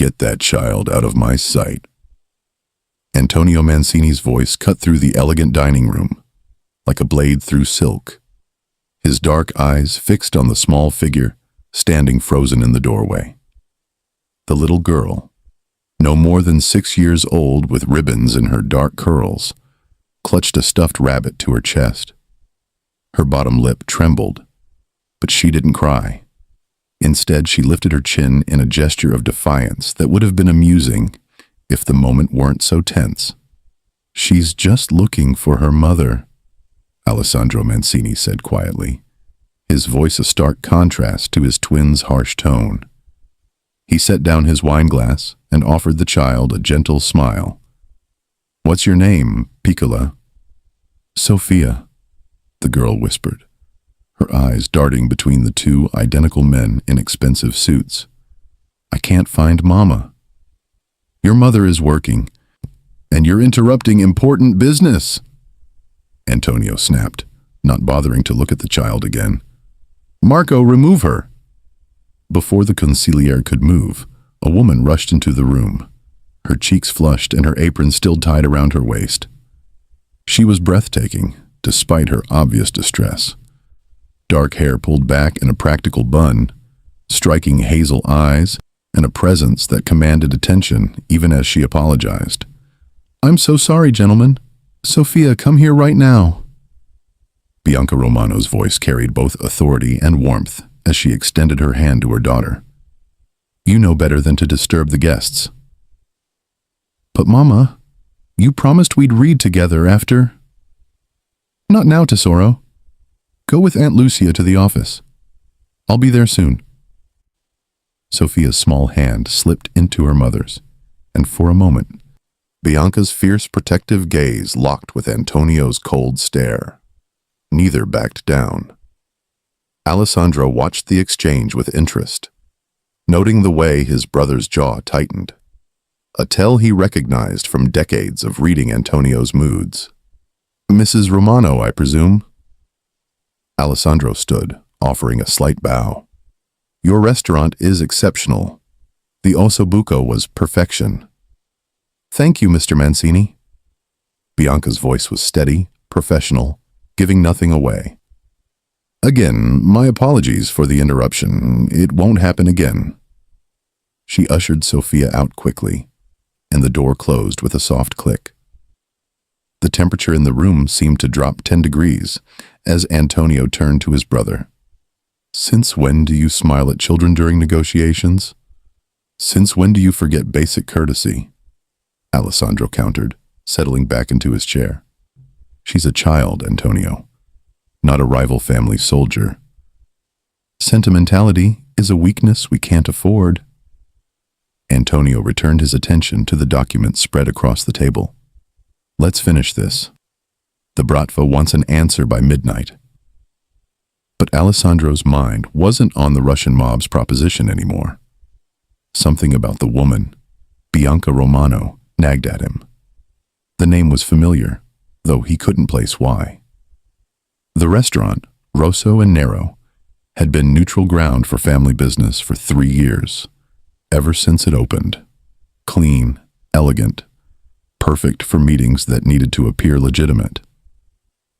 Get that child out of my sight. Antonio Mancini's voice cut through the elegant dining room, like a blade through silk. His dark eyes fixed on the small figure standing frozen in the doorway. The little girl, no more than 6 years old with ribbons in her dark curls, clutched a stuffed rabbit to her chest. Her bottom lip trembled, but she didn't cry. Instead, she lifted her chin in a gesture of defiance that would have been amusing if the moment weren't so tense. "She's just looking for her mother," Alessandro Mancini said quietly, his voice a stark contrast to his twin's harsh tone. He set down his wineglass and offered the child a gentle smile. "What's your name, Piccola?" "Sophia," the girl whispered, her eyes darting between the two identical men in expensive suits. "I can't find Mama." "Your mother is working, and you're interrupting important business," Antonio snapped, not bothering to look at the child again. "Marco, remove her." Before the consigliere could move, a woman rushed into the room, her cheeks flushed and her apron still tied around her waist. She was breathtaking, despite her obvious distress. Dark hair pulled back in a practical bun, striking hazel eyes, and a presence that commanded attention even as she apologized. "I'm so sorry, gentlemen. Sophia, come here right now." Bianca Romano's voice carried both authority and warmth as she extended her hand to her daughter. "You know better than to disturb the guests." "But Mama, you promised we'd read together after—" "Not now, Tesoro. Go with Aunt Lucia to the office. I'll be there soon." Sophia's small hand slipped into her mother's, and for a moment, Bianca's fierce protective gaze locked with Antonio's cold stare. Neither backed down. Alessandro watched the exchange with interest, noting the way his brother's jaw tightened, a tell he recognized from decades of reading Antonio's moods. "Mrs. Romano, I presume?" Alessandro stood, offering a slight bow. "Your restaurant is exceptional. The ossobuco was perfection." "Thank you, Mr. Mancini." Bianca's voice was steady, professional, giving nothing away. "Again, my apologies for the interruption. It won't happen again." She ushered Sophia out quickly, and the door closed with a soft click. The temperature in the room seemed to drop 10 degrees as Antonio turned to his brother. "Since when do you smile at children during negotiations? Since when do you forget basic courtesy?" Alessandro countered, settling back into his chair. "She's a child, Antonio, not a rival family soldier. Sentimentality is a weakness we can't afford." Antonio returned his attention to the document spread across the table. "Let's finish this. The Bratva wants an answer by midnight." But Alessandro's mind wasn't on the Russian mob's proposition anymore. Something about the woman, Bianca Romano, nagged at him. The name was familiar, though he couldn't place why. The restaurant, Rosso and Nero, had been neutral ground for family business for 3 years, ever since it opened. Clean, elegant, perfect for meetings that needed to appear legitimate.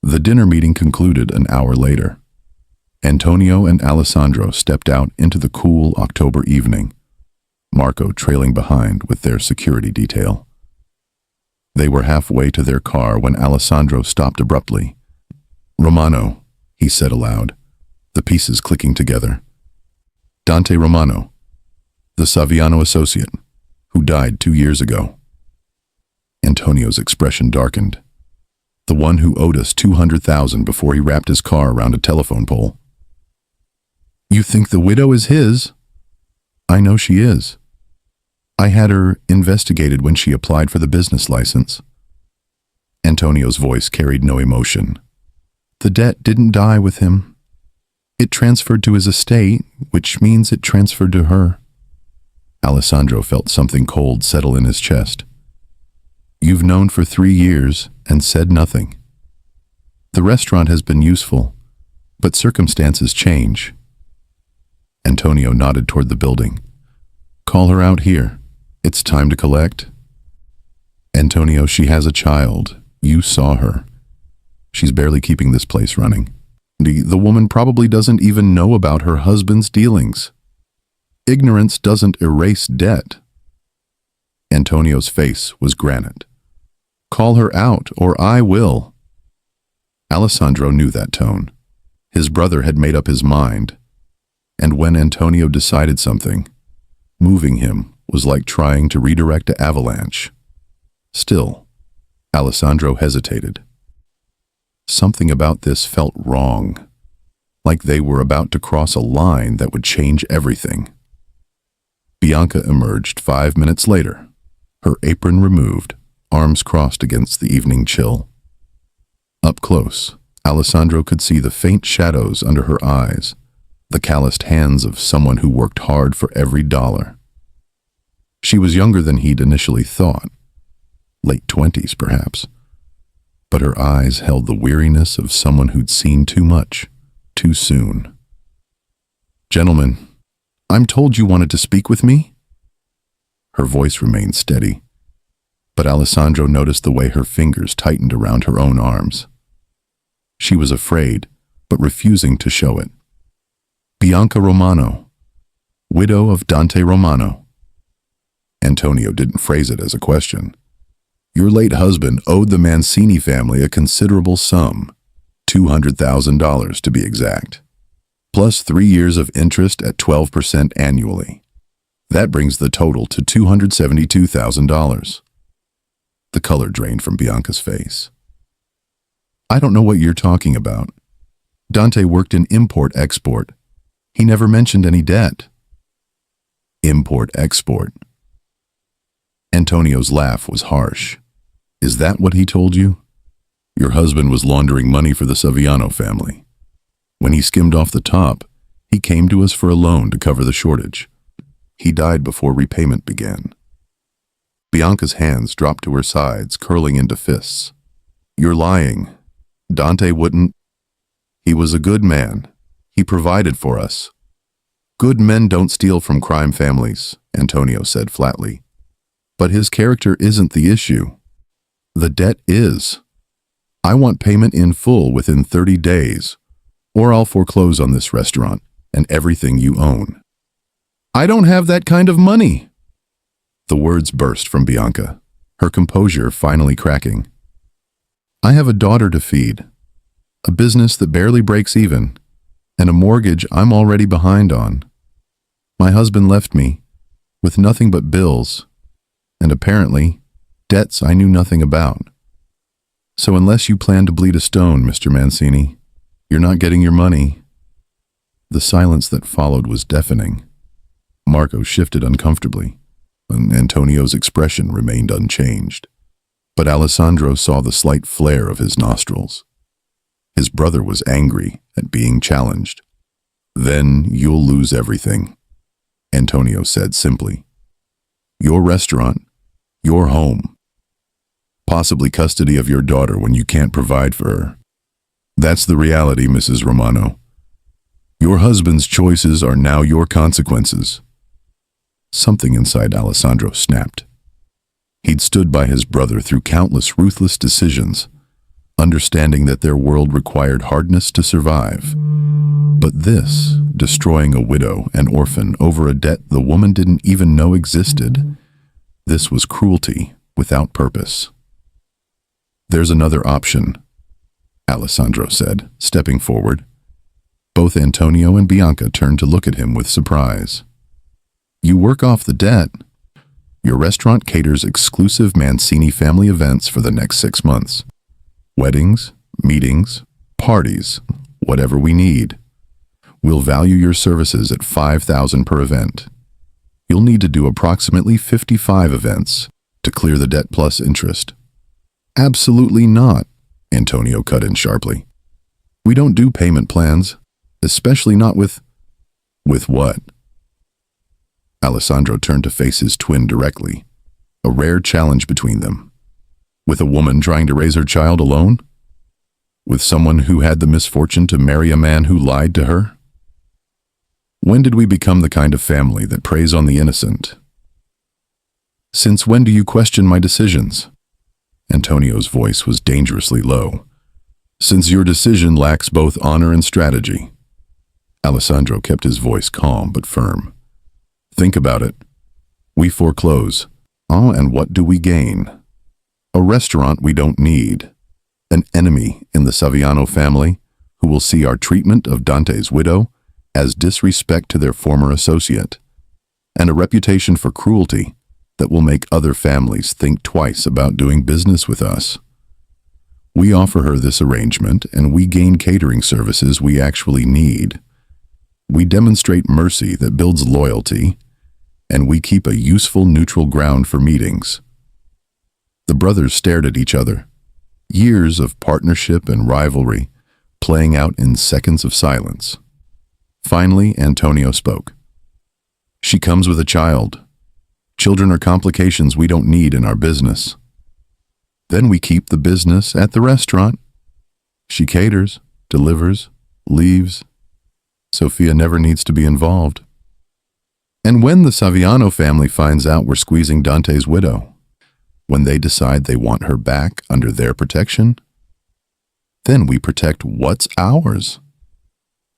The dinner meeting concluded an hour later. Antonio and Alessandro stepped out into the cool October evening, Marco trailing behind with their security detail. They were halfway to their car when Alessandro stopped abruptly. "Romano," he said aloud, the pieces clicking together. "Dante Romano, the Saviano associate, who died 2 years ago." Antonio's expression darkened. "The one who owed us 200,000 before he wrapped his car around a telephone pole." "You think the widow is his?" "I know she is. I had her investigated when she applied for the business license." Antonio's voice carried no emotion. "The debt didn't die with him. It transferred to his estate, which means it transferred to her." Alessandro felt something cold settle in his chest. "You've known for 3 years and said nothing. The restaurant has been useful, but circumstances change." Antonio nodded toward the building. "Call her out here." It's time to collect. Antonio, she has a child. You saw her. She's barely keeping this place running. The woman probably doesn't even know about her husband's dealings. Ignorance doesn't erase debt. Antonio's face was granite. Call her out, or I will. Alessandro knew that tone. His brother had made up his mind. And when Antonio decided something, moving him was like trying to redirect an avalanche. Still, Alessandro hesitated. Something about this felt wrong, like they were about to cross a line that would change everything. Bianca emerged 5 minutes later, her apron removed, arms crossed against the evening chill. Up close, Alessandro could see the faint shadows under her eyes, the calloused hands of someone who worked hard for every dollar. She was younger than he'd initially thought, late 20s perhaps, but her eyes held the weariness of someone who'd seen too much, too soon. Gentlemen, I'm told you wanted to speak with me? Her voice remained steady, but Alessandro noticed the way her fingers tightened around her own arms. She was afraid, but refusing to show it. Bianca Romano, widow of Dante Romano. Antonio didn't phrase it as a question. Your late husband owed the Mancini family a considerable sum, $200,000 to be exact, plus 3 years of interest at 12% annually. That brings the total to $272,000. The color drained from Bianca's face. I don't know what you're talking about. Dante worked in import-export. He never mentioned any debt. Import-export. Antonio's laugh was harsh. Is that what he told you? Your husband was laundering money for the Saviano family. When he skimmed off the top, he came to us for a loan to cover the shortage. He died before repayment began. Bianca's hands dropped to her sides, curling into fists. You're lying. Dante wouldn't. He was a good man. He provided for us. Good men don't steal from crime families, Antonio said flatly. But his character isn't the issue. The debt is. I want payment in full within 30 days, or I'll foreclose on this restaurant and everything you own. I don't have that kind of money. The words burst from Bianca, her composure finally cracking. I have a daughter to feed, a business that barely breaks even, and a mortgage I'm already behind on. My husband left me with nothing but bills, and apparently debts I knew nothing about. So unless you plan to bleed a stone, Mr. Mancini, you're not getting your money. The silence that followed was deafening. Marco shifted uncomfortably, and Antonio's expression remained unchanged. But Alessandro saw the slight flare of his nostrils. His brother was angry at being challenged. Then you'll lose everything, Antonio said simply. Your restaurant, your home, possibly custody of your daughter when you can't provide for her. That's the reality, Mrs. Romano. Your husband's choices are now your consequences. Something inside Alessandro snapped. He'd stood by his brother through countless ruthless decisions, understanding that their world required hardness to survive. But this, destroying a widow and orphan over a debt the woman didn't even know existed, this was cruelty without purpose. There's another option, Alessandro said, stepping forward. Both Antonio and Bianca turned to look at him with surprise. You work off the debt. Your restaurant caters exclusive Mancini family events for the next 6 months. Weddings, meetings, parties, whatever we need. We'll value your services at $5,000 per event. You'll need to do approximately 55 events to clear the debt plus interest. Absolutely not, Antonio cut in sharply. We don't do payment plans, especially not with... With what? Alessandro turned to face his twin directly, a rare challenge between them. With a woman trying to raise her child alone? With someone who had the misfortune to marry a man who lied to her? When did we become the kind of family that preys on the innocent? Since when do you question my decisions? Antonio's voice was dangerously low. Since your decision lacks both honor and strategy. Alessandro kept his voice calm but firm. Think about it. We foreclose. And what do we gain? A restaurant we don't need. An enemy in the Saviano family who will see our treatment of Dante's widow as disrespect to their former associate. And a reputation for cruelty that will make other families think twice about doing business with us. We offer her this arrangement and we gain catering services we actually need. We demonstrate mercy that builds loyalty, and we keep a useful neutral ground for meetings. The brothers stared at each other, years of partnership and rivalry playing out in seconds of silence. Finally, Antonio spoke. She comes with a child. Children are complications we don't need in our business. Then we keep the business at the restaurant. She caters, delivers, leaves. Sophia never needs to be involved. And when the Saviano family finds out we're squeezing Dante's widow, when they decide they want her back under their protection, then we protect what's ours.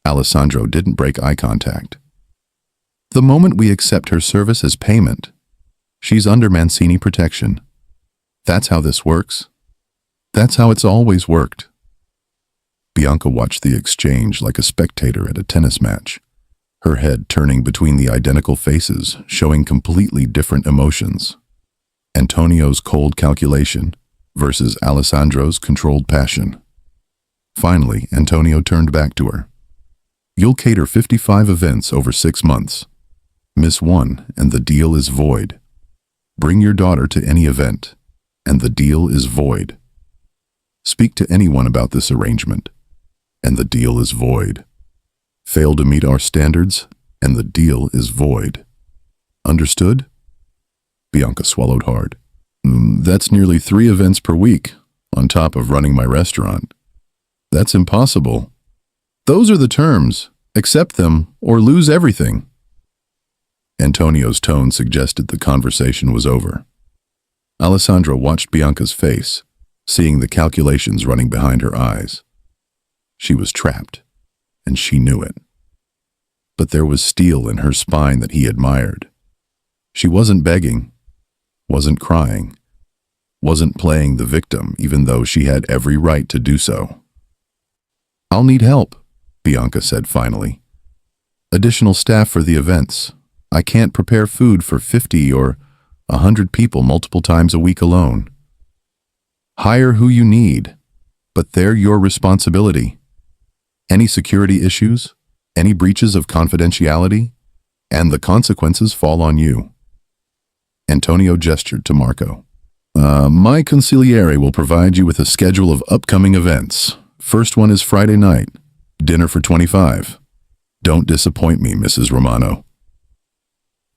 Alessandro didn't break eye contact. The moment we accept her service as payment, she's under Mancini protection. That's how this works. That's how it's always worked. Bianca watched the exchange like a spectator at a tennis match, her head turning between the identical faces, showing completely different emotions. Antonio's cold calculation versus Alessandro's controlled passion. Finally, Antonio turned back to her. You'll cater 55 events over 6 months. Miss one, and the deal is void. Bring your daughter to any event, and the deal is void. Speak to anyone about this arrangement, and the deal is void. Fail to meet our standards, and the deal is void. Understood? Bianca swallowed hard. That's nearly 3 events per week, on top of running my restaurant. That's impossible. Those are the terms. Accept them, or lose everything. Antonio's tone suggested the conversation was over. Alessandro watched Bianca's face, seeing the calculations running behind her eyes. She was trapped, and she knew it. But there was steel in her spine that he admired. She wasn't begging, wasn't crying, wasn't playing the victim, even though she had every right to do so. I'll need help, Bianca said finally. Additional staff for the events. I can't prepare food for 50 or 100 people multiple times a week alone. Hire who you need, but they're your responsibility. Any security issues, any breaches of confidentiality, and the consequences fall on you. Antonio gestured to Marco. My consigliere will provide you with a schedule of upcoming events. First one is Friday night, dinner for 25. Don't disappoint me, Mrs. Romano.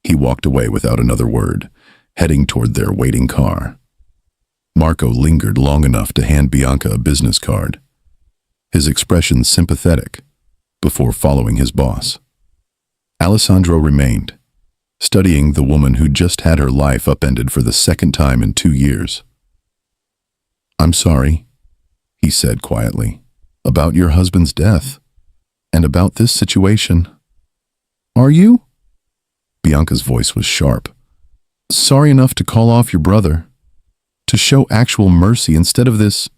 He walked away without another word, heading toward their waiting car. Marco lingered long enough to hand Bianca a business card, his expression sympathetic, before following his boss. Alessandro remained, studying the woman who just had her life upended for the second time in 2 years. I'm sorry, he said quietly, about your husband's death, and about this situation. Are you? Bianca's voice was sharp. Sorry enough to call off your brother, to show actual mercy instead of this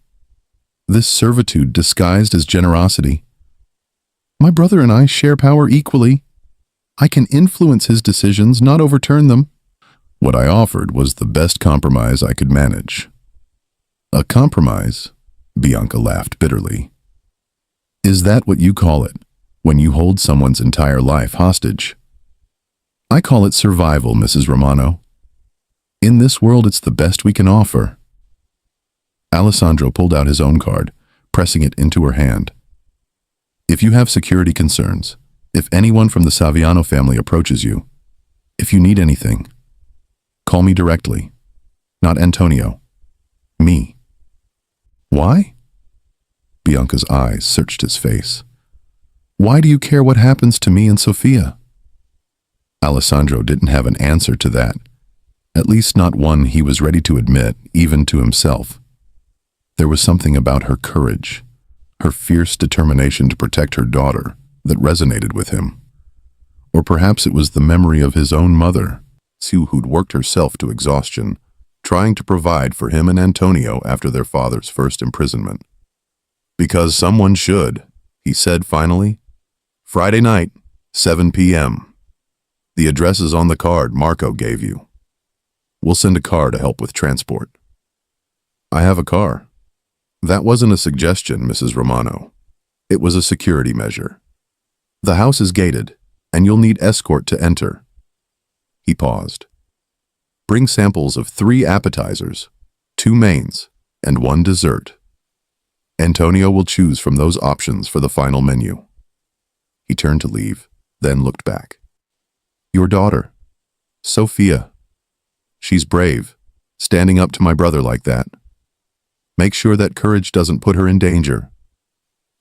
servitude disguised as generosity. My brother and I share power equally. I can influence his decisions, not overturn them. What I offered was the best compromise I could manage. A compromise? Bianca laughed bitterly. Is that what you call it, when you hold someone's entire life hostage? I call it survival, Mrs. Romano. In this world, it's the best we can offer. Alessandro pulled out his own card, pressing it into her hand. If you have security concerns, if anyone from the Saviano family approaches you, if you need anything, call me directly. Not Antonio. Me. Why? Bianca's eyes searched his face. Why do you care what happens to me and Sophia? Alessandro didn't have an answer to that. At least not one he was ready to admit, even to himself. There was something about her courage, her fierce determination to protect her daughter, that resonated with him. Or perhaps it was the memory of his own mother, Sue, who'd worked herself to exhaustion, trying to provide for him and Antonio after their father's first imprisonment. "Because someone should," he said finally. "Friday night, 7 p.m. The address is on the card Marco gave you. We'll send a car to help with transport." "I have a car." "That wasn't a suggestion, Mrs. Romano. It was a security measure. The house is gated, and you'll need escort to enter." He paused. "Bring samples of 3 appetizers, 2 mains, and 1 dessert. Antonio will choose from those options for the final menu." He turned to leave, then looked back. "Your daughter, Sophia. She's brave, standing up to my brother like that. Make sure that courage doesn't put her in danger.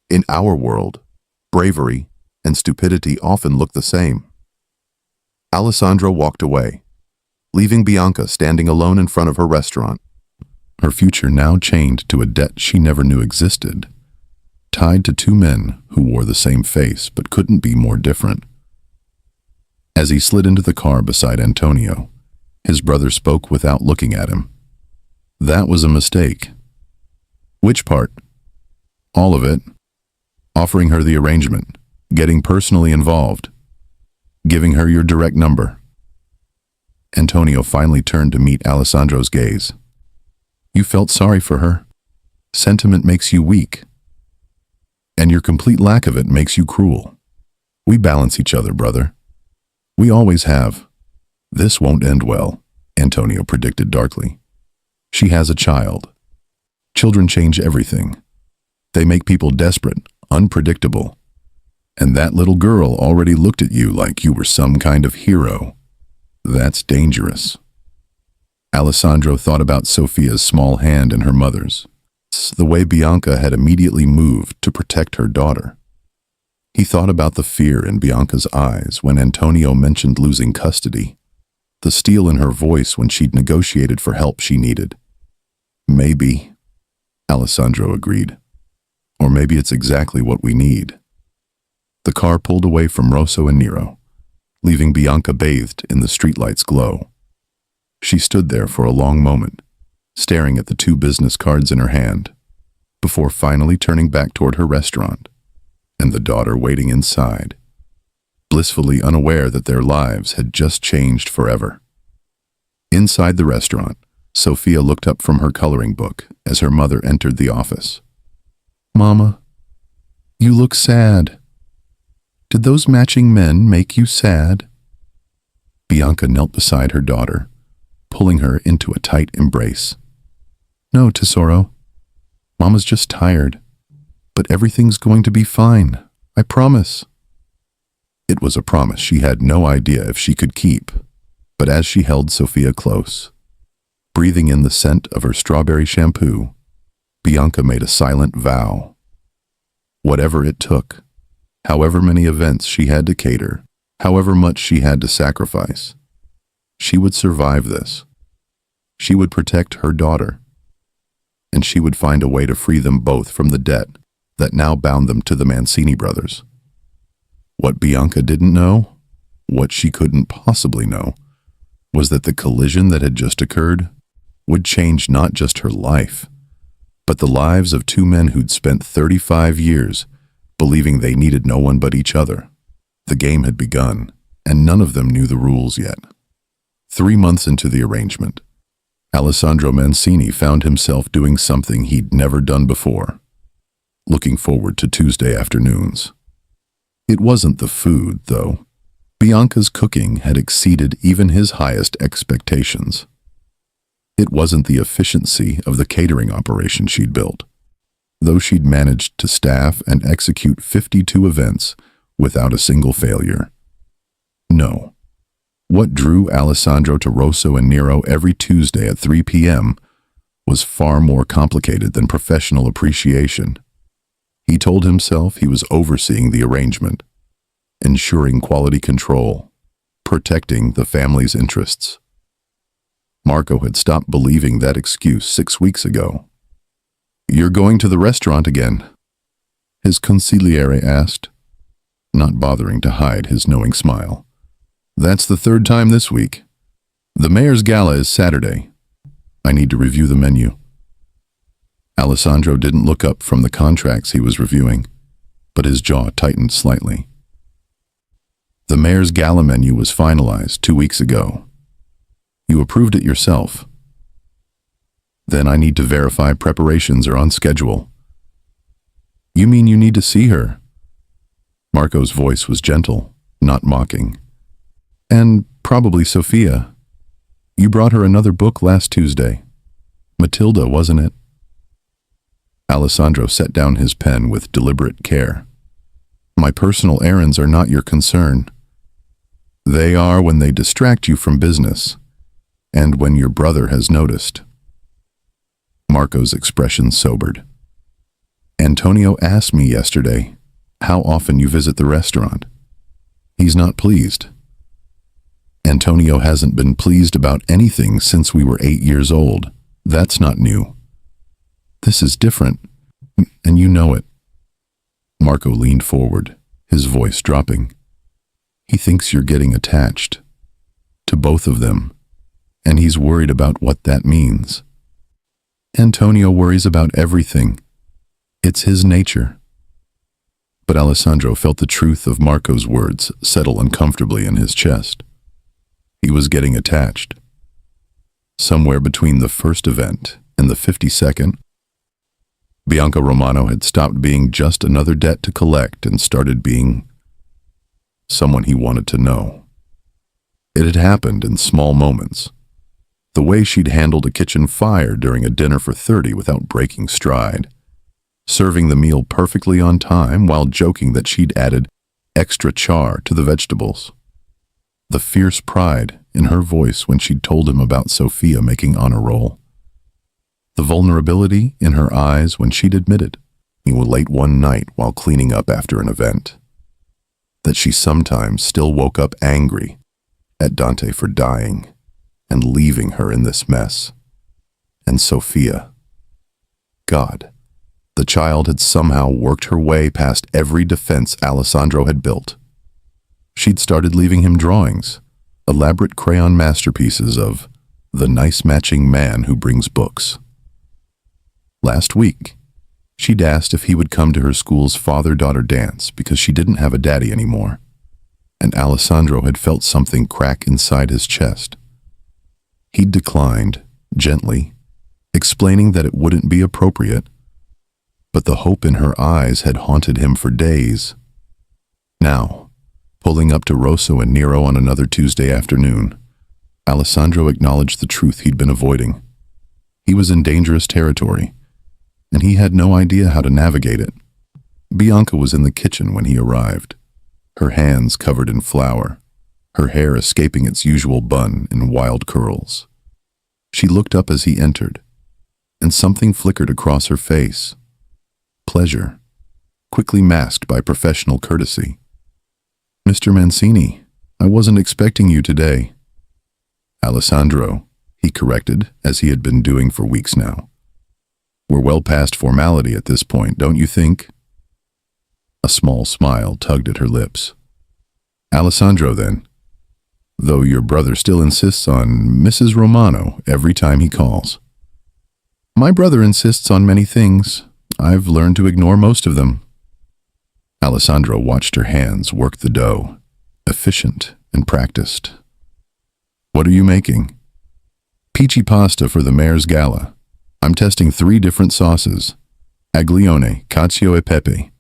In our world, bravery and stupidity often look the same." Alessandro walked away, leaving Bianca standing alone in front of her restaurant, her future now chained to a debt she never knew existed, tied to 2 men who wore the same face but couldn't be more different. As he slid into the car beside Antonio, his brother spoke without looking at him. "That was a mistake." "Which part?" "All of it. Offering her the arrangement, getting personally involved, giving her your direct number." Antonio finally turned to meet Alessandro's gaze. "You felt sorry for her. Sentiment makes you weak. And your complete lack of it makes you cruel. We balance each other, brother. We always have." "This won't end well," Antonio predicted darkly. "She has a child. Children change everything. They make people desperate, unpredictable. And that little girl already looked at you like you were some kind of hero. That's dangerous." Alessandro thought about Sophia's small hand in her mother's, the way Bianca had immediately moved to protect her daughter. He thought about the fear in Bianca's eyes when Antonio mentioned losing custody, the steel in her voice when she'd negotiated for help she needed. "Maybe," Alessandro agreed. "Or maybe it's exactly what we need." The car pulled away from Rosso and Nero, leaving Bianca bathed in the streetlight's glow. She stood there for a long moment, staring at the 2 business cards in her hand, before finally turning back toward her restaurant, and the daughter waiting inside, blissfully unaware that their lives had just changed forever. Inside the restaurant, Sophia looked up from her coloring book as her mother entered the office. "Mama, you look sad. Did those matching men make you sad?" Bianca knelt beside her daughter, pulling her into a tight embrace. "No, Tesoro. Mama's just tired. But everything's going to be fine. I promise." It was a promise she had no idea if she could keep, but as she held Sophia close, breathing in the scent of her strawberry shampoo, Bianca made a silent vow. Whatever it took, however many events she had to cater, however much she had to sacrifice, she would survive this. She would protect her daughter, and she would find a way to free them both from the debt that now bound them to the Mancini brothers. What Bianca didn't know, what she couldn't possibly know, was that the collision that had just occurred would change not just her life, but the lives of 2 men who'd spent 35 years believing they needed no one but each other. The game had begun, and none of them knew the rules yet. 3 months into the arrangement, Alessandro Mancini found himself doing something he'd never done before, looking forward to Tuesday afternoons. It wasn't the food, though. Bianca's cooking had exceeded even his highest expectations. It wasn't the efficiency of the catering operation she'd built, though she'd managed to staff and execute 52 events without a single failure. No. What drew Alessandro to Rosso and Nero every Tuesday at 3 p.m. was far more complicated than professional appreciation. He told himself he was overseeing the arrangement, ensuring quality control, protecting the family's interests. Marco had stopped believing that excuse 6 weeks ago. "You're going to the restaurant again?" his consigliere asked, not bothering to hide his knowing smile. "That's the third time this week. The mayor's gala is Saturday. I need to review the menu." Alessandro didn't look up from the contracts he was reviewing, but his jaw tightened slightly. The mayor's gala menu was finalized 2 weeks ago. You approved it yourself. Then I need to verify preparations are on schedule. You mean you need to see her? Marco's voice was gentle, not mocking. And probably Sophia. You brought her another book last Tuesday. Matilda, wasn't it? Alessandro set down his pen with deliberate care. My personal errands are not your concern. They are when they distract you from business, and when your brother has noticed. Marco's expression sobered. Antonio asked me yesterday how often you visit the restaurant. He's not pleased. Antonio hasn't been pleased about anything since we were 8 years old. That's not new. This is different, and you know it. Marco leaned forward, his voice dropping. He thinks you're getting attached. To both of them, and he's worried about what that means. Antonio worries about everything. It's his nature. But Alessandro felt the truth of Marco's words settle uncomfortably in his chest. He was getting attached. Somewhere between the first event and the 52nd, Bianca Romano had stopped being just another debt to collect and started being someone he wanted to know. It had happened in small moments. The way she'd handled a kitchen fire during a dinner for 30 without breaking stride, serving the meal perfectly on time while joking that she'd added extra char to the vegetables. The fierce pride in her voice when she'd told him about Sophia making honor roll. The vulnerability in her eyes when she'd admitted he was late one night while cleaning up after an event. That she sometimes still woke up angry at Dante for dying and leaving her in this mess. And Sophia. God, the child had somehow worked her way past every defense Alessandro had built. She'd started leaving him drawings, elaborate crayon masterpieces of the nice matching man who brings books. Last week, she'd asked if he would come to her school's father-daughter dance because she didn't have a daddy anymore, and Alessandro had felt something crack inside his chest. He'd declined, gently, explaining that it wouldn't be appropriate, but the hope in her eyes had haunted him for days. Now, pulling up to Rosso and Nero on another Tuesday afternoon, Alessandro acknowledged the truth he'd been avoiding. He was in dangerous territory, and he had no idea how to navigate it. Bianca was in the kitchen when he arrived, her hands covered in flour, her hair escaping its usual bun in wild curls. She looked up as he entered, and something flickered across her face. Pleasure, quickly masked by professional courtesy. "Mr. Mancini, I wasn't expecting you today." "Alessandro," he corrected, as he had been doing for weeks now. "We're well past formality at this point, don't you think?" A small smile tugged at her lips. "Alessandro, then. Though your brother still insists on Mrs. Romano every time he calls." "My brother insists on many things. I've learned to ignore most of them." Alessandro watched her hands work the dough, efficient and practiced. "What are you making?" "Peachy pasta for the mayor's gala. I'm testing 3 different sauces, aglione, cacio e pepe,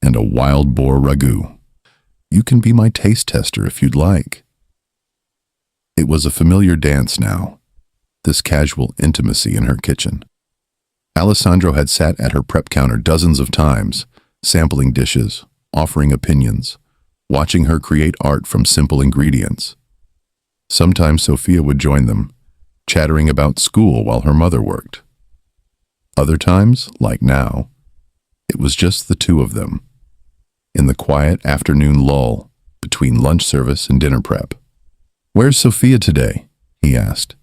and a wild boar ragu. You can be my taste tester if you'd like." It was a familiar dance now, this casual intimacy in her kitchen. Alessandro had sat at her prep counter dozens of times, sampling dishes, offering opinions, watching her create art from simple ingredients. Sometimes Sophia would join them, chattering about school while her mother worked. Other times, like now, it was just the two of them, in the quiet afternoon lull between lunch service and dinner prep. "Where's Sophia today?" he asked.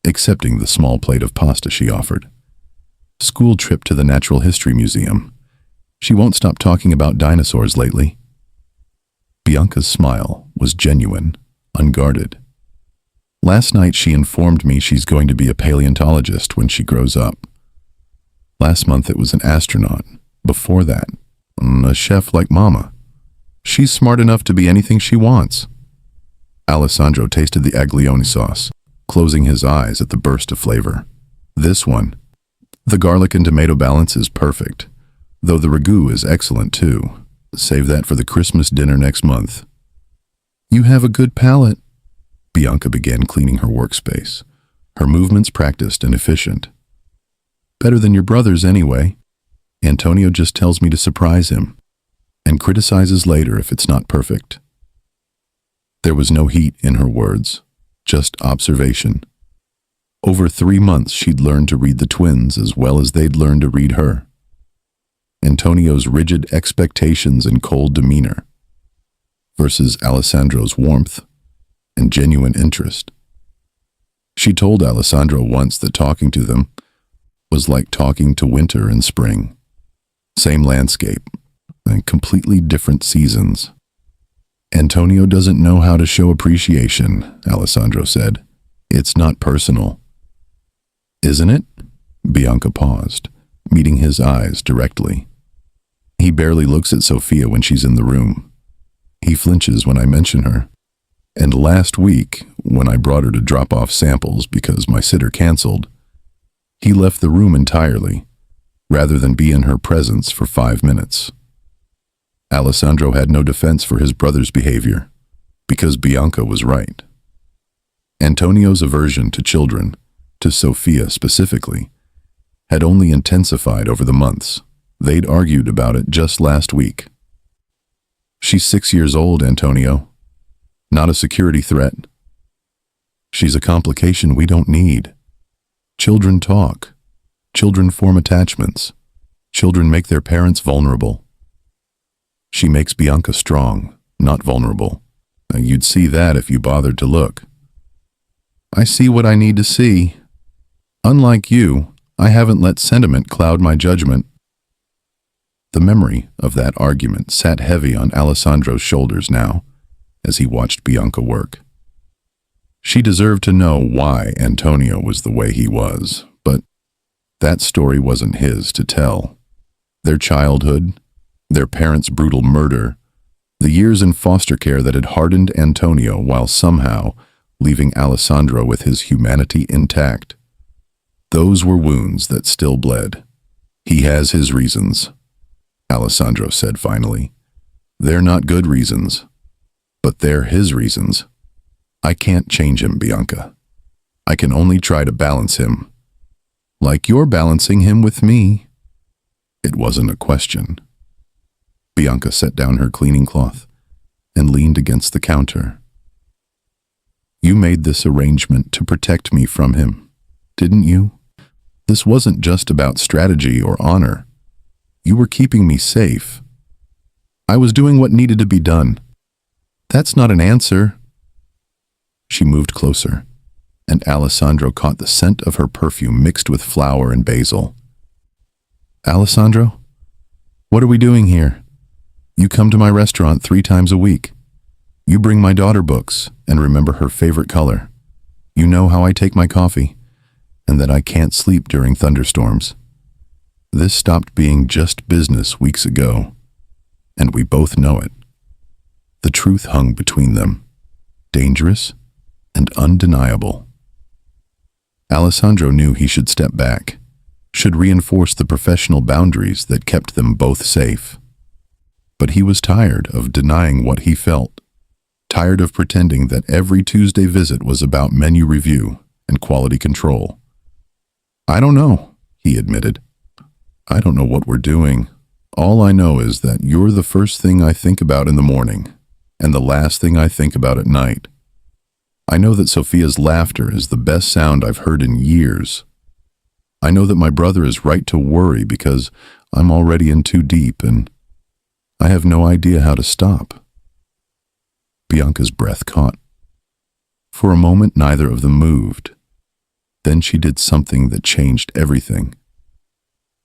accepting the small plate of pasta she offered. School trip to the Natural History Museum. She won't stop talking about dinosaurs lately. Bianca's smile was genuine, unguarded. Last night she informed me she's going to be a paleontologist when she grows up. Last month it was an astronaut. Before that, a chef like Mama. She's smart enough to be anything she wants. Alessandro tasted the aglione sauce, closing his eyes at the burst of flavor. This one. The garlic and tomato balance is perfect, though the ragu is excellent too. Save that for the Christmas dinner next month. You have a good palate. Bianca began cleaning her workspace, her movements practiced and efficient. Better than your brother's anyway. Antonio just tells me to surprise him, and criticizes later if it's not perfect. There was no heat in her words, just observation. Over 3 months she'd learned to read the twins as well as they'd learned to read her. Antonio's rigid expectations and cold demeanor versus Alessandro's warmth and genuine interest. She told Alessandro once that talking to them was like talking to winter and spring. Same landscape, and completely different seasons. Antonio doesn't know how to show appreciation, Alessandro said. It's not personal. Isn't it? Bianca paused, meeting his eyes directly. He barely looks at Sophia when she's in the room. He flinches when I mention her. And last week, when I brought her to drop off samples because my sitter canceled, he left the room entirely, rather than be in her presence for 5 minutes. Alessandro had no defense for his brother's behavior, because Bianca was right. Antonio's aversion to children, to Sophia specifically, had only intensified over the months. They'd argued about it just last week. She's 6 years old, Antonio. Not a security threat. She's a complication we don't need. Children talk. Children form attachments. Children make their parents vulnerable. She makes Bianca strong, not vulnerable. You'd see that if you bothered to look. I see what I need to see. Unlike you, I haven't let sentiment cloud my judgment. The memory of that argument sat heavy on Alessandro's shoulders now, as he watched Bianca work. She deserved to know why Antonio was the way he was, but that story wasn't his to tell. Their childhood, their parents' brutal murder, the years in foster care that had hardened Antonio while somehow leaving Alessandro with his humanity intact. Those were wounds that still bled. He has his reasons, Alessandro said finally. They're not good reasons, but they're his reasons. I can't change him, Bianca. I can only try to balance him. Like you're balancing him with me. It wasn't a question. Bianca set down her cleaning cloth and leaned against the counter. You made this arrangement to protect me from him, didn't you? This wasn't just about strategy or honor. You were keeping me safe. I was doing what needed to be done. That's not an answer. She moved closer, and Alessandro caught the scent of her perfume mixed with flour and basil. Alessandro, what are we doing here? You come to my restaurant 3 times a week. You bring my daughter books and remember her favorite color. You know how I take my coffee, and that I can't sleep during thunderstorms. This stopped being just business weeks ago, and we both know it. The truth hung between them, dangerous and undeniable. Alessandro knew he should step back, should reinforce the professional boundaries that kept them both safe. But he was tired of denying what he felt, tired of pretending that every Tuesday visit was about menu review and quality control. I don't know, he admitted. I don't know what we're doing. All I know is that you're the first thing I think about in the morning, and the last thing I think about at night. I know that Sophia's laughter is the best sound I've heard in years. I know that my brother is right to worry because I'm already in too deep and I have no idea how to stop. Bianca's breath caught. For a moment, neither of them moved. Then she did something that changed everything.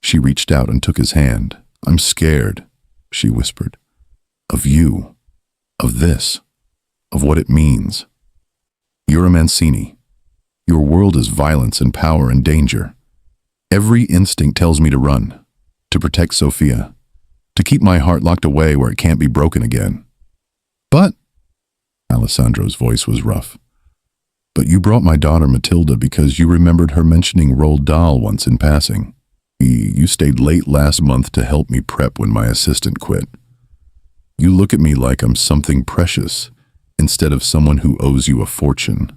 She reached out and took his hand. "I'm scared," she whispered. "Of you. Of this. Of what it means. You're a Mancini. Your world is violence and power and danger. Every instinct tells me to run, to protect Sophia, to keep my heart locked away where it can't be broken again. But," Alessandro's voice was rough, "but you brought my daughter Matilda because you remembered her mentioning Roald Dahl once in passing. You stayed late last month to help me prep when my assistant quit. You look at me like I'm something precious instead of someone who owes you a fortune."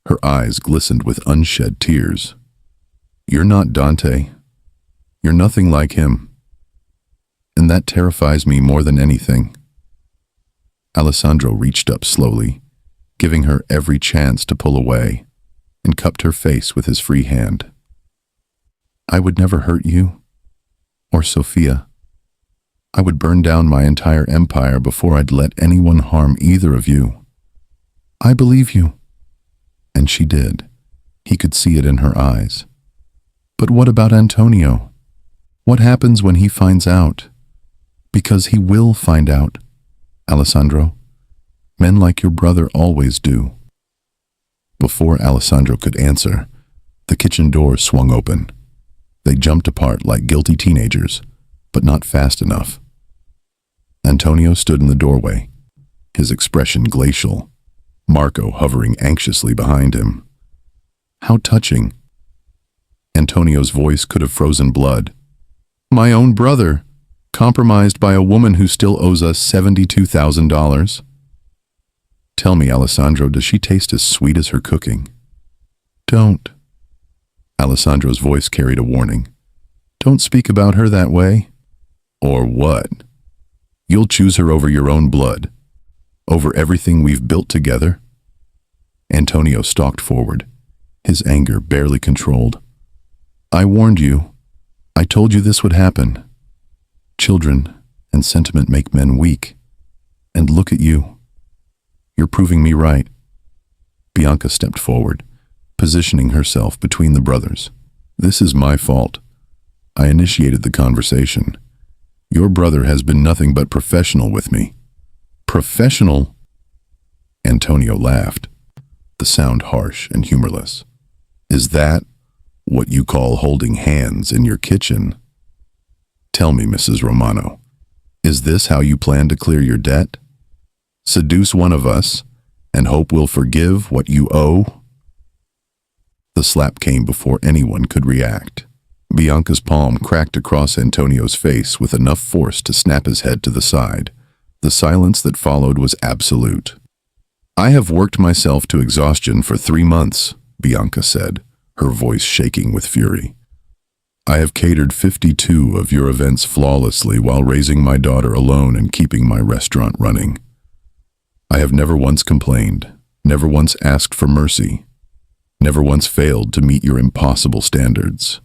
Her eyes glistened with unshed tears. "You're not Dante. You're nothing like him. And that terrifies me more than anything." Alessandro reached up slowly, giving her every chance to pull away, and cupped her face with his free hand. "I would never hurt you, or Sophia. I would burn down my entire empire before I'd let anyone harm either of you. I believe you." And she did. He could see it in her eyes. "But what about Antonio? What happens when he finds out? Because he will find out, Alessandro. Men like your brother always do." Before Alessandro could answer, the kitchen door swung open. They jumped apart like guilty teenagers, but not fast enough. Antonio stood in the doorway, his expression glacial, Marco hovering anxiously behind him. "How touching." Antonio's voice could have frozen blood. "My own brother, compromised by a woman who still owes us $72,000. Tell me, Alessandro, does she taste as sweet as her cooking?" "Don't." Alessandro's voice carried a warning. "Don't speak about her that way." "Or what? You'll choose her over your own blood, over everything we've built together?" Antonio stalked forward, his anger barely controlled. "I warned you. I told you this would happen. Children and sentiment make men weak. And look at you. You're proving me right." Bianca stepped forward, positioning herself between the brothers. "This is my fault. I initiated the conversation. Your brother has been nothing but professional with me." "Professional?" Antonio laughed, the sound harsh and humorless. "Is that what you call holding hands in your kitchen? Tell me, Mrs. Romano, is this how you plan to clear your debt? Seduce one of us and hope we'll forgive what you owe?" The slap came before anyone could react. Bianca's palm cracked across Antonio's face with enough force to snap his head to the side. The silence that followed was absolute. "I have worked myself to exhaustion for 3 months, Bianca said, her voice shaking with fury. "I have catered 52 of your events flawlessly while raising my daughter alone and keeping my restaurant running. I have never once complained, never once asked for mercy, never once failed to meet your impossible standards.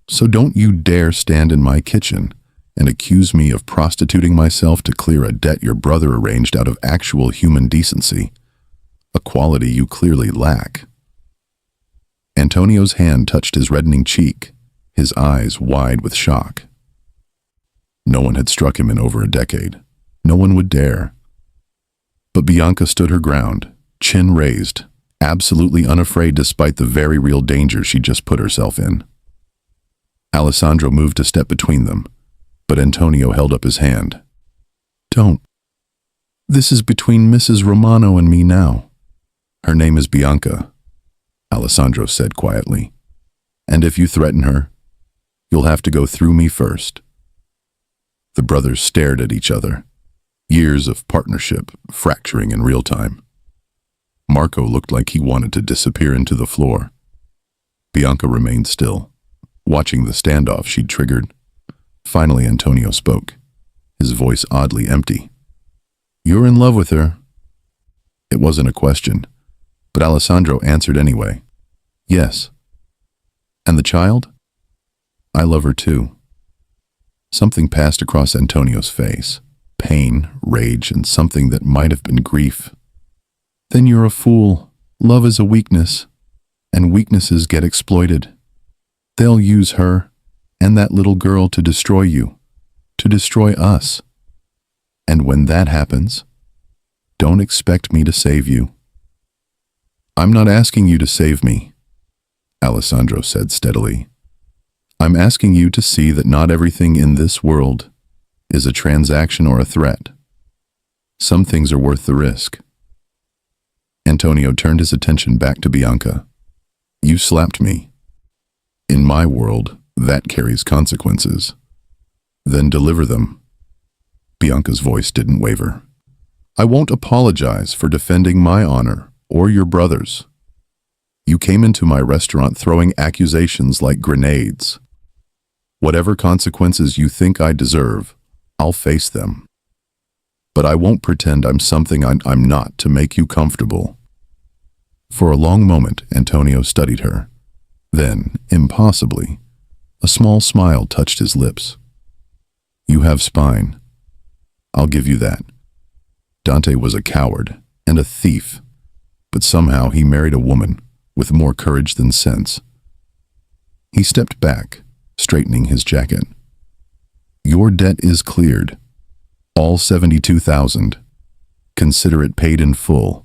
So don't you dare stand in my kitchen and accuse me of prostituting myself to clear a debt your brother arranged out of actual human decency, a quality you clearly lack." Antonio's hand touched his reddening cheek, his eyes wide with shock. No one had struck him in over a decade. No one would dare. But Bianca stood her ground, chin raised, absolutely unafraid despite the very real danger she just put herself in. Alessandro moved to step between them, but Antonio held up his hand. "Don't. This is between Mrs. Romano and me now." "Her name is Bianca," Alessandro said quietly. "And if you threaten her, you'll have to go through me first." The brothers stared at each other, years of partnership fracturing in real time. Marco looked like he wanted to disappear into the floor. Bianca remained still, watching the standoff she'd triggered. Finally, Antonio spoke, his voice oddly empty. "You're in love with her." It wasn't a question, but Alessandro answered anyway. "Yes." "And the child?" "I love her too." Something passed across Antonio's face, pain, rage, and something that might have been grief. "Then you're a fool. Love is a weakness." and weaknesses get exploited. They'll use her and that little girl to destroy you, to destroy us. And when that happens, don't expect me to save you. I'm not asking you to save me, Alessandro said steadily. I'm asking you to see that not everything in this world is a transaction or a threat. Some things are worth the risk. Antonio turned his attention back to Bianca. You slapped me. In my world, that carries consequences. Then deliver them. Bianca's voice didn't waver. I won't apologize for defending my honor or your brother's. You came into my restaurant throwing accusations like grenades. Whatever consequences you think I deserve, I'll face them. But I won't pretend I'm something I'm not to make you comfortable. For a long moment, Antonio studied her. Then, impossibly, a small smile touched his lips. You have spine. I'll give you that. Dante was a coward and a thief, but somehow he married a woman with more courage than sense. He stepped back, straightening his jacket. Your debt is cleared. All 72,000. Consider it paid in full.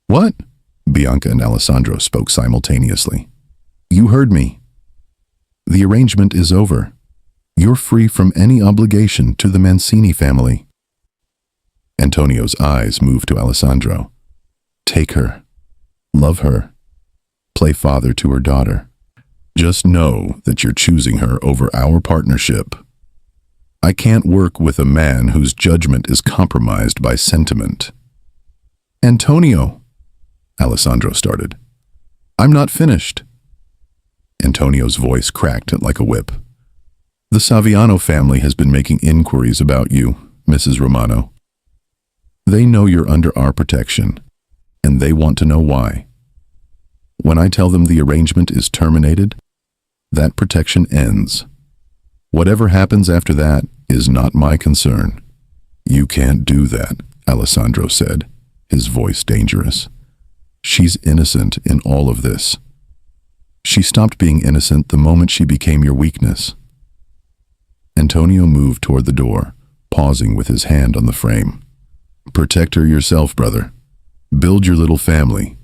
What? Bianca and Alessandro spoke simultaneously. You heard me. The arrangement is over. You're free from any obligation to the Mancini family. Antonio's eyes moved to Alessandro. Take her. Love her. Play father to her daughter. Just know that you're choosing her over our partnership. I can't work with a man whose judgment is compromised by sentiment. Antonio, Alessandro started. I'm not finished. Antonio's voice cracked like a whip. The Saviano family has been making inquiries about you, Mrs. Romano. They know you're under our protection, and they want to know why. When I tell them the arrangement is terminated, that protection ends. Whatever happens after that is not my concern. You can't do that, Alessandro said, his voice dangerous. She's innocent in all of this. She stopped being innocent the moment she became your weakness. Antonio moved toward the door, pausing with his hand on the frame. Protect her yourself, brother. Build your little family.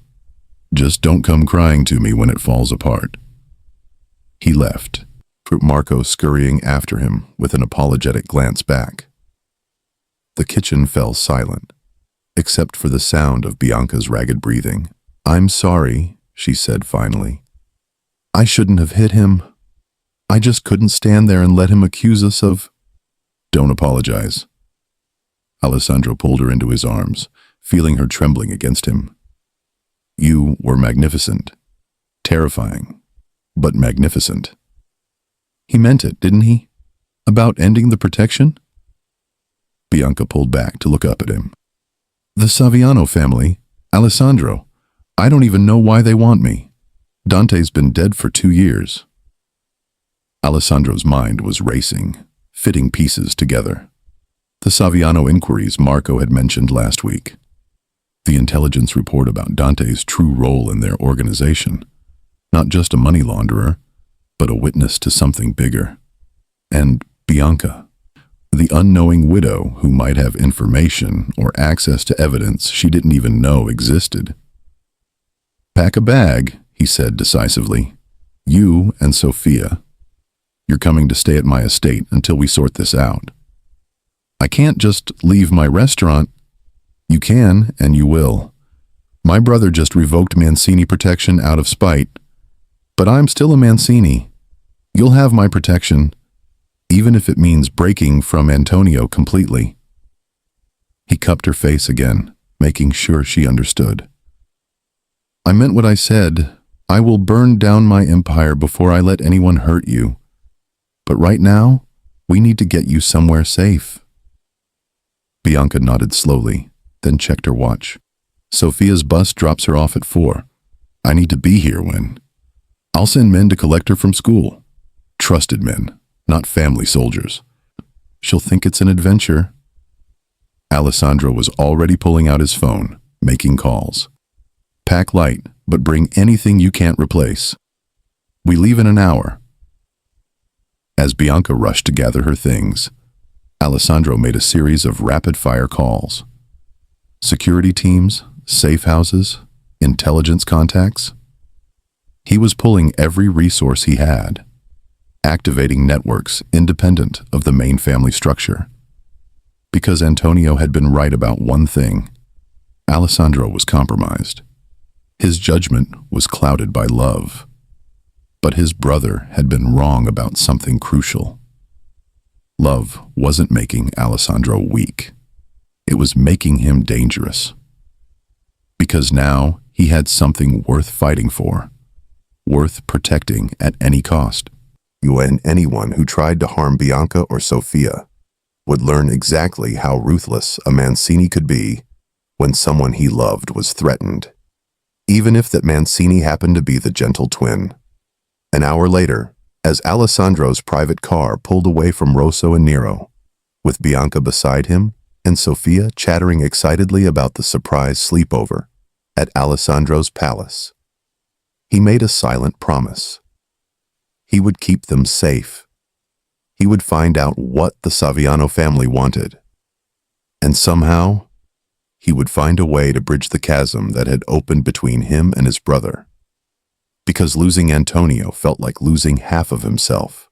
Just don't come crying to me when it falls apart. He left, Marco scurrying after him with an apologetic glance back. The kitchen fell silent, except for the sound of Bianca's ragged breathing. I'm sorry, she said finally. I shouldn't have hit him. I just couldn't stand there and let him accuse us of... Don't apologize. Alessandro pulled her into his arms, feeling her trembling against him. You were magnificent. Terrifying, but magnificent. He meant it, didn't he? About ending the protection? Bianca pulled back to look up at him. The Saviano family, Alessandro, I don't even know why they want me. Dante's been dead for 2 years. Alessandro's mind was racing, fitting pieces together. The Saviano inquiries Marco had mentioned last week. The intelligence report about Dante's true role in their organization. Not just a money launderer, but a witness to something bigger. And Bianca, the unknowing widow who might have information or access to evidence she didn't even know existed. Pack a bag, he said decisively. You and Sophia. You're coming to stay at my estate until we sort this out. I can't just leave my restaurant. You can, and you will. My brother just revoked Mancini protection out of spite. But I'm still a Mancini. You'll have my protection, even if it means breaking from Antonio completely. He cupped her face again, making sure she understood. I meant what I said. I will burn down my empire before I let anyone hurt you. But right now, we need to get you somewhere safe. Bianca nodded slowly, then checked her watch. Sophia's bus drops her off at 4. I need to be here when... I'll send men to collect her from school. Trusted men, not family soldiers. She'll think it's an adventure. Alessandro was already pulling out his phone, making calls. Pack light, but bring anything you can't replace. We leave in an hour." As Bianca rushed to gather her things, Alessandro made a series of rapid-fire calls. Security teams, safe houses, intelligence contacts. He was pulling every resource he had, activating networks independent of the main family structure. Because Antonio had been right about one thing, Alessandro was compromised. His judgment was clouded by love. But his brother had been wrong about something crucial. Love wasn't making Alessandro weak. It was making him dangerous. Because now he had something worth fighting for, worth protecting at any cost. You and anyone who tried to harm Bianca or Sofia would learn exactly how ruthless a Mancini could be when someone he loved was threatened, even if that Mancini happened to be the gentle twin. An hour later, as Alessandro's private car pulled away from Rosso and Nero, with Bianca beside him and Sofia chattering excitedly about the surprise sleepover at Alessandro's palace, he made a silent promise. He would keep them safe. He would find out what the Saviano family wanted. And somehow, he would find a way to bridge the chasm that had opened between him and his brother. Because losing Antonio felt like losing half of himself.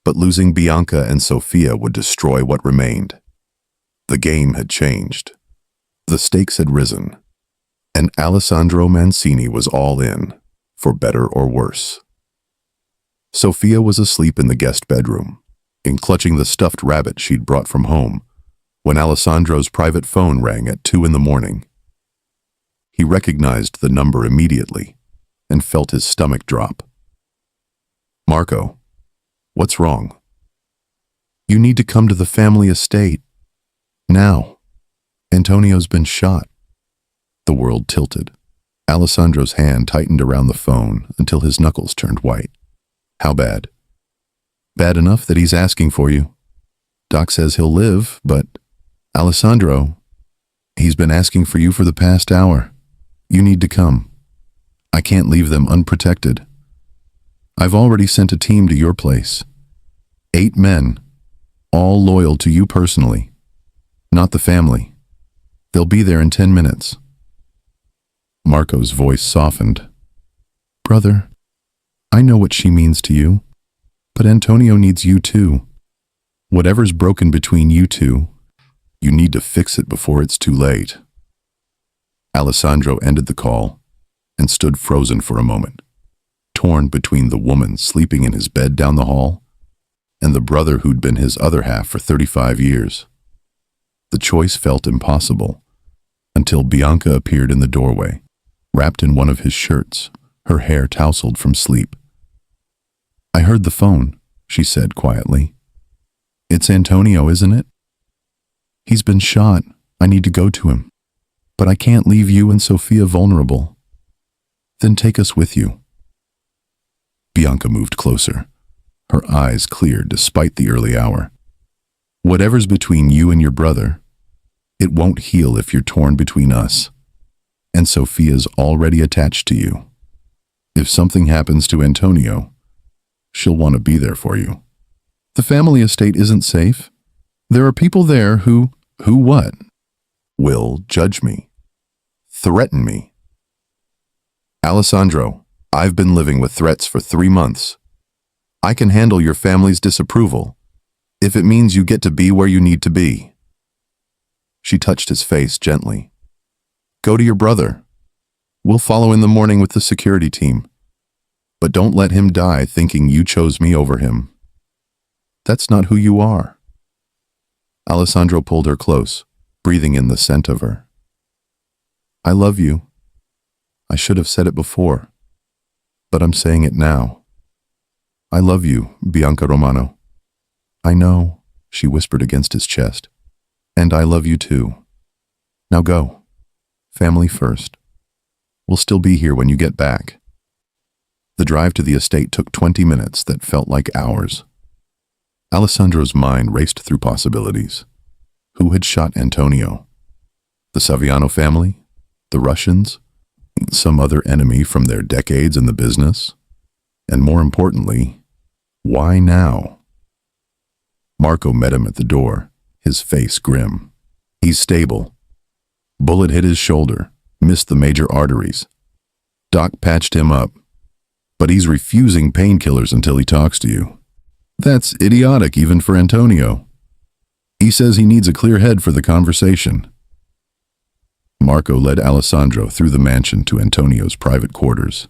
But losing Bianca and Sofia would destroy what remained. The game had changed. The stakes had risen. And Alessandro Mancini was all in, for better or worse. Sofia was asleep in the guest bedroom, clutching the stuffed rabbit she'd brought from home, when Alessandro's private phone rang at 2 a.m. He recognized the number immediately and felt his stomach drop. "Marco, what's wrong?" "You need to come to the family estate. Now. Antonio's been shot." The world tilted. Alessandro's hand tightened around the phone until his knuckles turned white. "How bad?" "Bad enough that he's asking for you. Doc says he'll live, but Alessandro, he's been asking for you for the past hour. You need to come. I can't leave them unprotected. I've already sent a team to your place. 8 men, all loyal to you personally, not the family. They'll be there in 10 minutes. Marco's voice softened. "Brother, I know what she means to you, but Antonio needs you too. Whatever's broken between you two, you need to fix it before it's too late." Alessandro ended the call and stood frozen for a moment, torn between the woman sleeping in his bed down the hall and the brother who'd been his other half for 35 years. The choice felt impossible until Bianca appeared in the doorway, wrapped in one of his shirts, her hair tousled from sleep. "I heard the phone," she said quietly. "It's Antonio, isn't it? He's been shot. I need to go to him. But I can't leave you and Sofia vulnerable." "Then take us with you." Bianca moved closer. Her eyes cleared despite the early hour. "Whatever's between you and your brother, it won't heal if you're torn between us. And Sofia's already attached to you. If something happens to Antonio, she'll want to be there for you. The family estate isn't safe. There are people there who what? Will judge me. Threaten me. Alessandro, I've been living with threats for 3 months. I can handle your family's disapproval, if it means you get to be where you need to be." She touched his face gently. "Go to your brother. We'll follow in the morning with the security team. But don't let him die thinking you chose me over him. That's not who you are." Alessandro pulled her close, breathing in the scent of her. "I love you. I should have said it before, but I'm saying it now. I love you, Bianca Romano." "I know," she whispered against his chest. "And I love you too. Now go. Family first. We'll still be here when you get back." The drive to the estate took 20 minutes that felt like hours. Alessandro's mind raced through possibilities. Who had shot Antonio? The Saviano family? The Russians? Some other enemy from their decades in the business? And more importantly, why now? Marco met him at the door, his face grim. He's stable. Bullet hit his shoulder, missed the major arteries. Doc patched him up, but he's refusing painkillers until he talks to you. That's idiotic even for Antonio. He says he needs a clear head for the conversation. Marco led Alessandro through the mansion to Antonio's private quarters.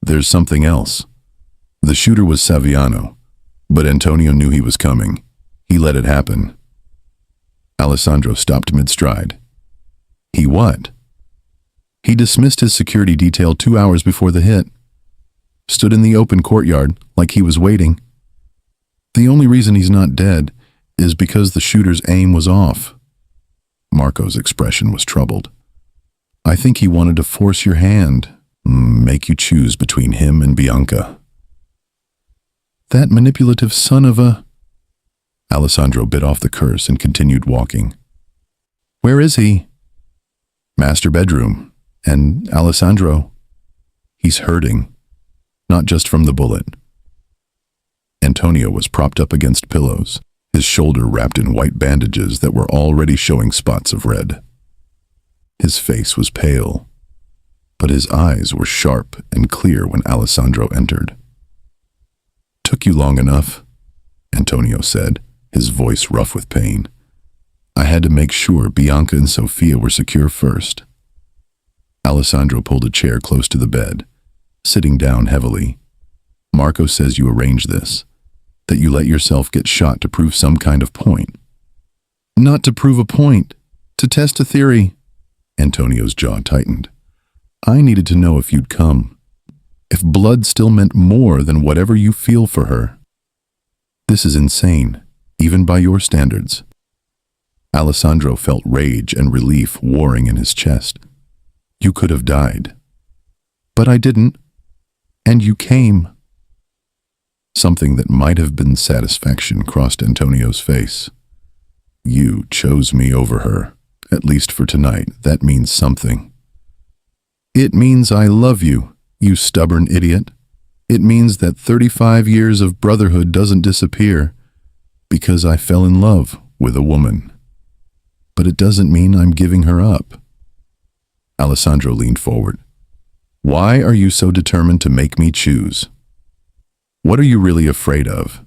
There's something else. The shooter was Saviano, but Antonio knew he was coming. He let it happen. Alessandro stopped mid-stride. He what? He dismissed his security detail 2 hours before the hit. Stood in the open courtyard like he was waiting. The only reason he's not dead is because the shooter's aim was off. Marco's expression was troubled. I think he wanted to force your hand, make you choose between him and Bianca. That manipulative son of a... Alessandro bit off the curse and continued walking. Where is he? Master bedroom. And Alessandro? He's hurting, not just from the bullet. Antonio was propped up against pillows, his shoulder wrapped in white bandages that were already showing spots of red. His face was pale, but his eyes were sharp and clear when Alessandro entered. Took you long enough, Antonio said, his voice rough with pain. I had to make sure Bianca and Sofia were secure first. Alessandro pulled a chair close to the bed, sitting down heavily. Marco says you arranged this, that you let yourself get shot to prove some kind of point. Not to prove a point, to test a theory. Antonio's jaw tightened. I needed to know if you'd come, if blood still meant more than whatever you feel for her. This is insane, even by your standards. Alessandro felt rage and relief warring in his chest. You could have died. But I didn't. And you came. Something that might have been satisfaction crossed Antonio's face. You chose me over her, at least for tonight. That means something. It means I love you, you stubborn idiot. It means that 35 years of brotherhood doesn't disappear because I fell in love with a woman. But it doesn't mean I'm giving her up. Alessandro leaned forward. Why are you so determined to make me choose? What are you really afraid of?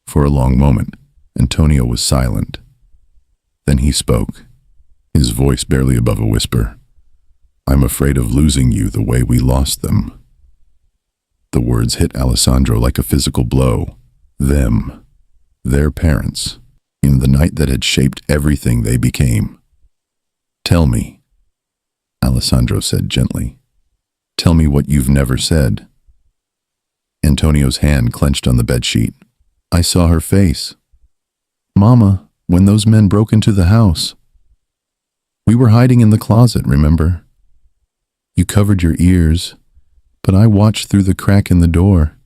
For a long moment, Antonio was silent. Then he spoke, his voice barely above a whisper. I'm afraid of losing you the way we lost them. The words hit Alessandro like a physical blow. Them, their parents, in the night that had shaped everything they became. Tell me, Alessandro said gently. Tell me what you've never said. Antonio's hand clenched on the bedsheet. I saw her face. Mama, when those men broke into the house. We were hiding in the closet, remember? You covered your ears, but I watched through the crack in the door,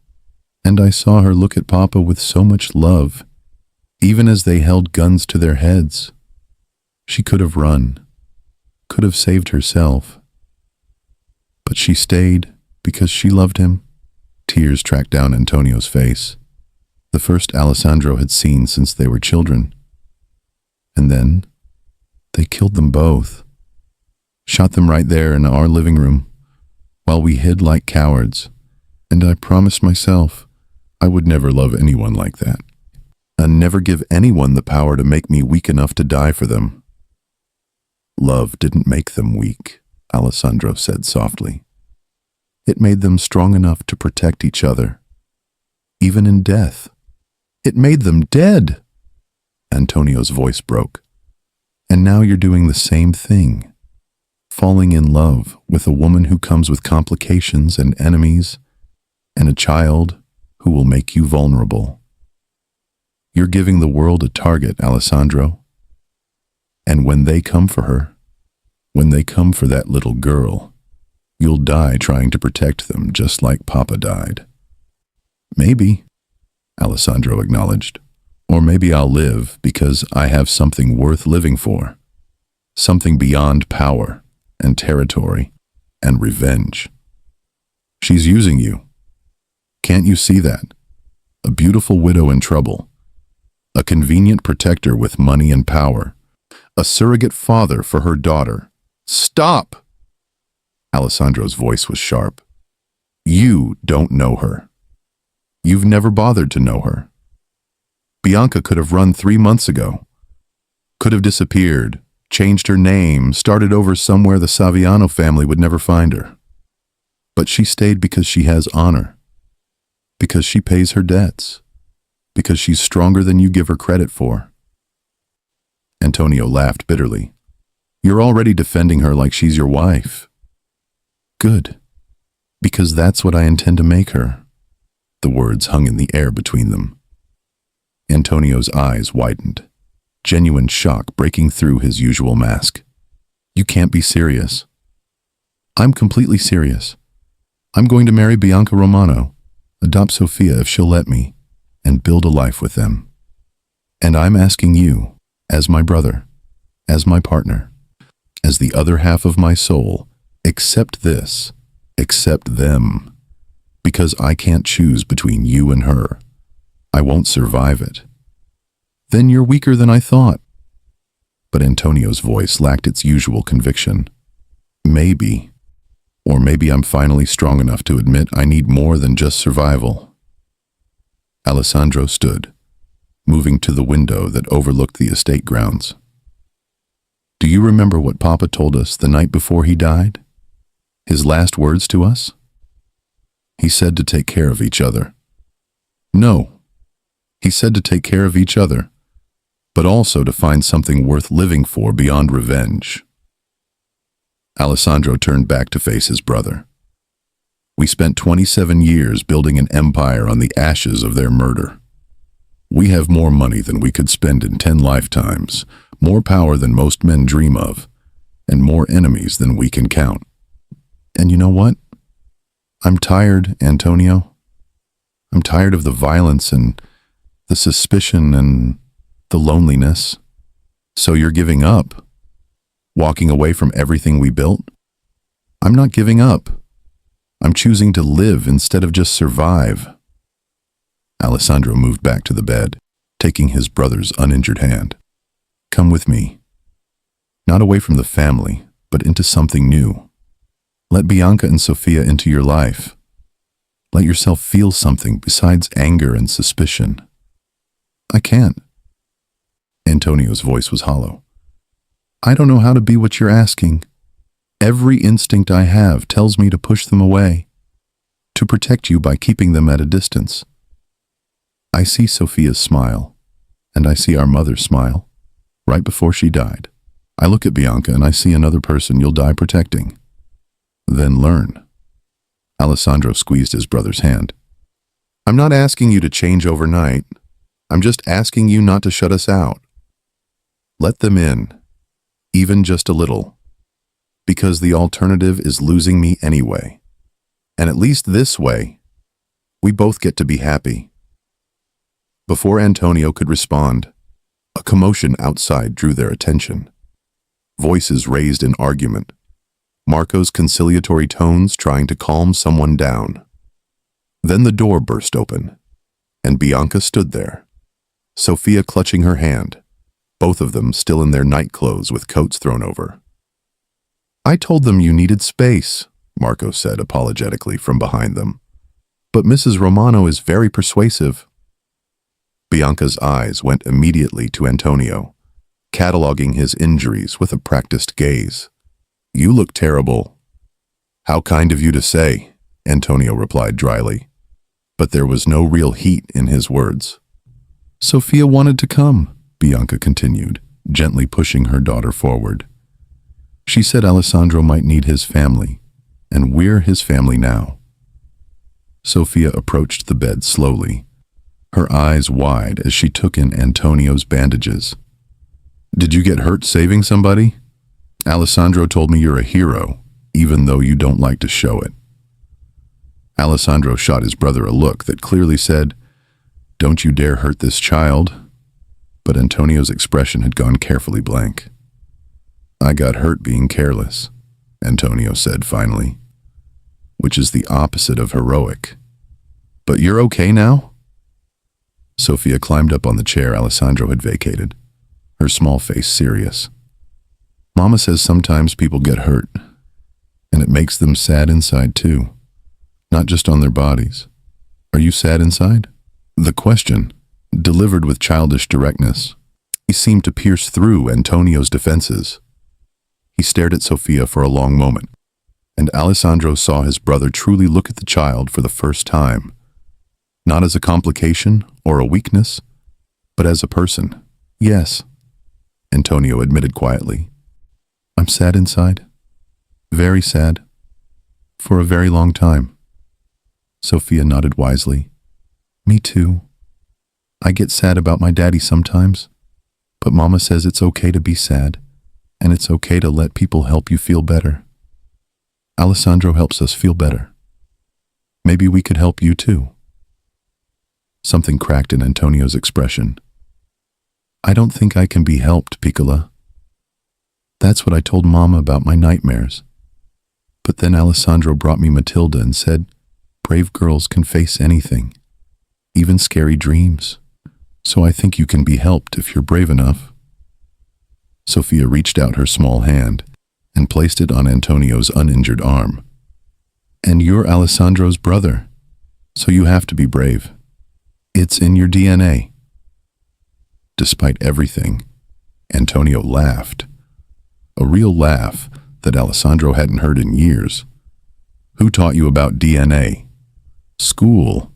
and I saw her look at Papa with so much love, even as they held guns to their heads. She could have run, could have saved herself. But she stayed because she loved him. Tears tracked down Antonio's face, the first Alessandro had seen since they were children. And then, they killed them both. Shot them right there in our living room, while we hid like cowards. And I promised myself I would never love anyone like that, and never give anyone the power to make me weak enough to die for them. Love didn't make them weak, Alessandro said softly. It made them strong enough to protect each other, even in death. It made them dead. Antonio's voice broke. And now you're doing the same thing, falling in love with a woman who comes with complications and enemies, and a child who will make you vulnerable. You're giving the world a target, Alessandro. And when they come for her, when they come for that little girl, you'll die trying to protect them just like Papa died. Maybe, Alessandro acknowledged. Or maybe I'll live because I have something worth living for. Something beyond power and territory. and revenge. She's using you. Can't you see that? A beautiful widow in trouble. A convenient protector with money and power. A surrogate father for her daughter. Stop! Alessandro's voice was sharp. You don't know her. You've never bothered to know her. Bianca could have run 3 months ago. Could have disappeared, changed her name, started over somewhere the Saviano family would never find her. But she stayed because she has honor. Because she pays her debts. Because she's stronger than you give her credit for. Antonio laughed bitterly. You're already defending her like she's your wife. Good. Because that's what I intend to make her. The words hung in the air between them. Antonio's eyes widened, genuine shock breaking through his usual mask. You can't be serious. I'm completely serious. I'm going to marry Bianca Romano, adopt Sofia if she'll let me, and build a life with them. And I'm asking you, as my brother, as my partner, as the other half of my soul, accept this, accept them. Because I can't choose between you and her. I won't survive it. Then you're weaker than I thought. But Antonio's voice lacked its usual conviction. Maybe. Or maybe I'm finally strong enough to admit I need more than just survival. Alessandro stood, moving to the window that overlooked the estate grounds. Do you remember what Papa told us the night before he died? His last words to us? He said to take care of each other. No, he said to take care of each other, but also to find something worth living for beyond revenge. Alessandro turned back to face his brother. We spent 27 years building an empire on the ashes of their murder. We have more money than we could spend in 10 lifetimes, more power than most men dream of, and more enemies than we can count. And you know what? I'm tired, Antonio. I'm tired of the violence and the suspicion and the loneliness. So you're giving up? Walking away from everything we built? I'm not giving up. I'm choosing to live instead of just survive. Alessandro moved back to the bed, taking his brother's uninjured hand. Come with me. Not away from the family, but into something new. Let Bianca and Sofia into your life. Let yourself feel something besides anger and suspicion. I can't. Antonio's voice was hollow. I don't know how to be what you're asking. Every instinct I have tells me to push them away, to protect you by keeping them at a distance. I see Sofia's smile, and I see our mother's smile, right before she died. I look at Bianca and I see another person you'll die protecting. Then learn. Alessandro squeezed his brother's hand. I'm not asking you to change overnight. I'm just asking you not to shut us out. Let them in, even just a little, because the alternative is losing me anyway. And at least this way, we both get to be happy. Before Antonio could respond, a commotion outside drew their attention. Voices raised in argument. Marco's conciliatory tones trying to calm someone down. Then the door burst open, and Bianca stood there, Sofia clutching her hand, both of them still in their night clothes with coats thrown over. I told them you needed space, Marco said apologetically from behind them. But Mrs. Romano is very persuasive. Bianca's eyes went immediately to Antonio, cataloging his injuries with a practiced gaze. You look terrible. How kind of you to say, Antonio replied dryly, but there was no real heat in his words. Sofia wanted to come, Bianca continued, gently pushing her daughter forward. She said Alessandro might need his family, and we're his family now. Sofia approached the bed slowly, her eyes wide as she took in Antonio's bandages. Did you get hurt saving somebody? Alessandro told me you're a hero, even though you don't like to show it. Alessandro shot his brother a look that clearly said, Don't you dare hurt this child. But Antonio's expression had gone carefully blank. I got hurt being careless. Antonio said finally, which is the opposite of heroic. But you're okay now? Sofia climbed up on the chair Alessandro had vacated, her small face serious. Mama says sometimes people get hurt, and it makes them sad inside too, not just on their bodies. Are you sad inside? The question, delivered with childish directness, seemed to pierce through Antonio's defenses. He stared at Sofia for a long moment, and Alessandro saw his brother truly look at the child for the first time, not as a complication or a weakness, but as a person. Yes, Antonio admitted quietly. I'm sad inside. Very sad. For a very long time. Sofia nodded wisely. Me too. I get sad about my daddy sometimes, but Mama says it's okay to be sad, and it's okay to let people help you feel better. Alessandro helps us feel better. Maybe we could help you too. Something cracked in Antonio's expression. I don't think I can be helped, Piccola. That's what I told Mama about my nightmares. But then Alessandro brought me Matilda and said, brave girls can face anything, even scary dreams. So I think you can be helped if you're brave enough. Sofia reached out her small hand and placed it on Antonio's uninjured arm. And you're Alessandro's brother, so you have to be brave. It's in your DNA. Despite everything, Antonio laughed. A real laugh that Alessandro hadn't heard in years. Who taught you about DNA? School.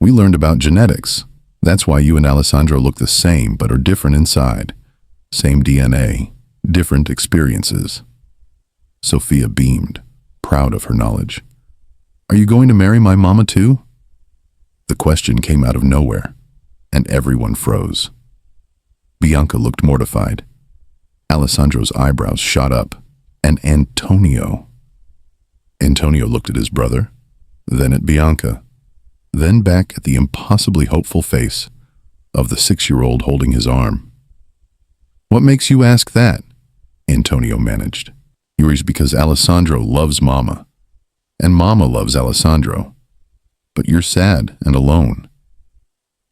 We learned about genetics. That's why you and Alessandro look the same but are different inside. Same DNA, different experiences. Sofia beamed, proud of her knowledge. Are you going to marry my mama too? The question came out of nowhere, and everyone froze. Bianca looked mortified. Alessandro's eyebrows shot up, and Antonio looked at his brother, then at Bianca, then back at the impossibly hopeful face of the 6-year-old holding his arm. What makes you ask that? Antonio managed. Yours because Alessandro loves Mama, and Mama loves Alessandro. But you're sad and alone.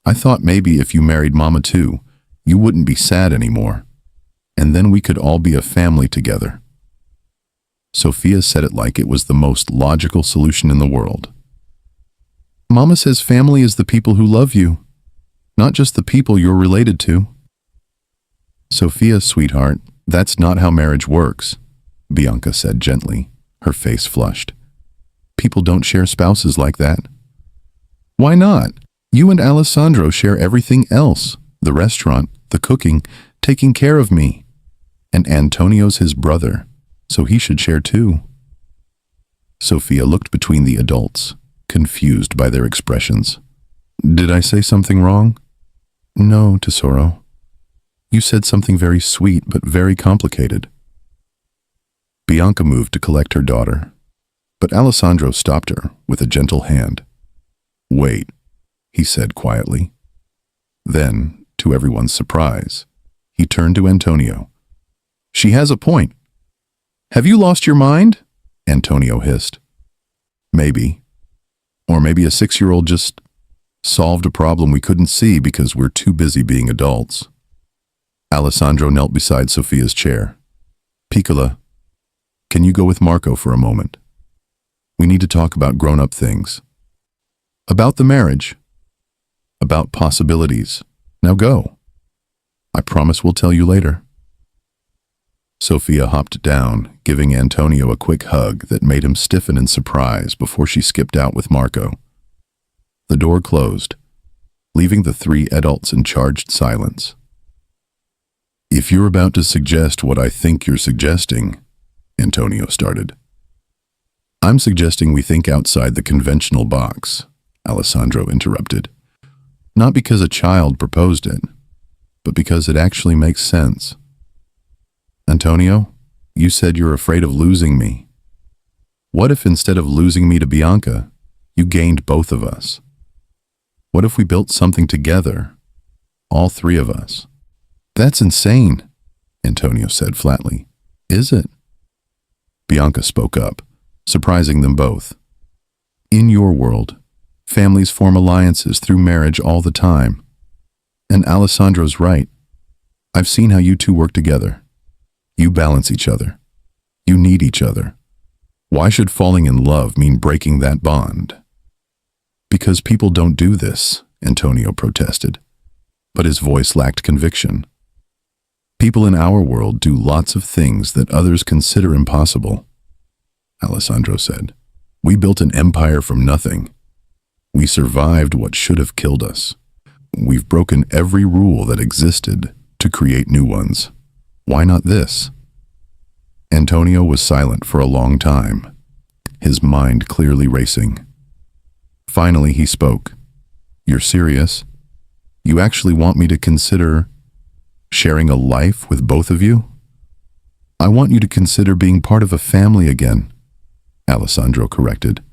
I thought maybe if you married Mama too, you wouldn't be sad anymore, and then we could all be a family together. Sofia said it like it was the most logical solution in the world. Mama says family is the people who love you, not just the people you're related to. Sofia, sweetheart, that's not how marriage works, Bianca said gently, her face flushed. People don't share spouses like that. Why not? You and Alessandro share everything else, the restaurant, the cooking, taking care of me. And Antonio's his brother, so he should share too. Sofia looked between the adults, confused by their expressions. Did I say something wrong? No, Tesoro. You said something very sweet but very complicated. Bianca moved to collect her daughter, but Alessandro stopped her with a gentle hand. Wait, he said quietly. Then, to everyone's surprise, he turned to Antonio. She has a point. Have you lost your mind? Antonio hissed. Maybe. Or maybe a 6-year-old just solved a problem we couldn't see because we're too busy being adults. Alessandro knelt beside Sofia's chair. Piccola, can you go with Marco for a moment? We need to talk about grown-up things. About the marriage. About possibilities. Now go. I promise we'll tell you later. Sofia hopped down, giving Antonio a quick hug that made him stiffen in surprise before she skipped out with Marco. The door closed, leaving the 3 adults in charged silence. If you're about to suggest what I think you're suggesting, Antonio started. I'm suggesting we think outside the conventional box, Alessandro interrupted. Not because a child proposed it, but because it actually makes sense. Antonio, you said you're afraid of losing me. What if instead of losing me to Bianca, you gained both of us? What if we built something together, all 3 of us? That's insane, Antonio said flatly. Is it? Bianca spoke up, surprising them both. In your world, families form alliances through marriage all the time. And Alessandro's right. I've seen how you two work together. You balance each other. You need each other. Why should falling in love mean breaking that bond? Because people don't do this, Antonio protested, but his voice lacked conviction. People in our world do lots of things that others consider impossible, Alessandro said. We built an empire from nothing. We survived what should have killed us. We've broken every rule that existed to create new ones. Why not this? Antonio was silent for a long time, his mind clearly racing. Finally, he spoke. You're serious? You actually want me to consider sharing a life with both of you? I want you to consider being part of a family again, Alessandro corrected.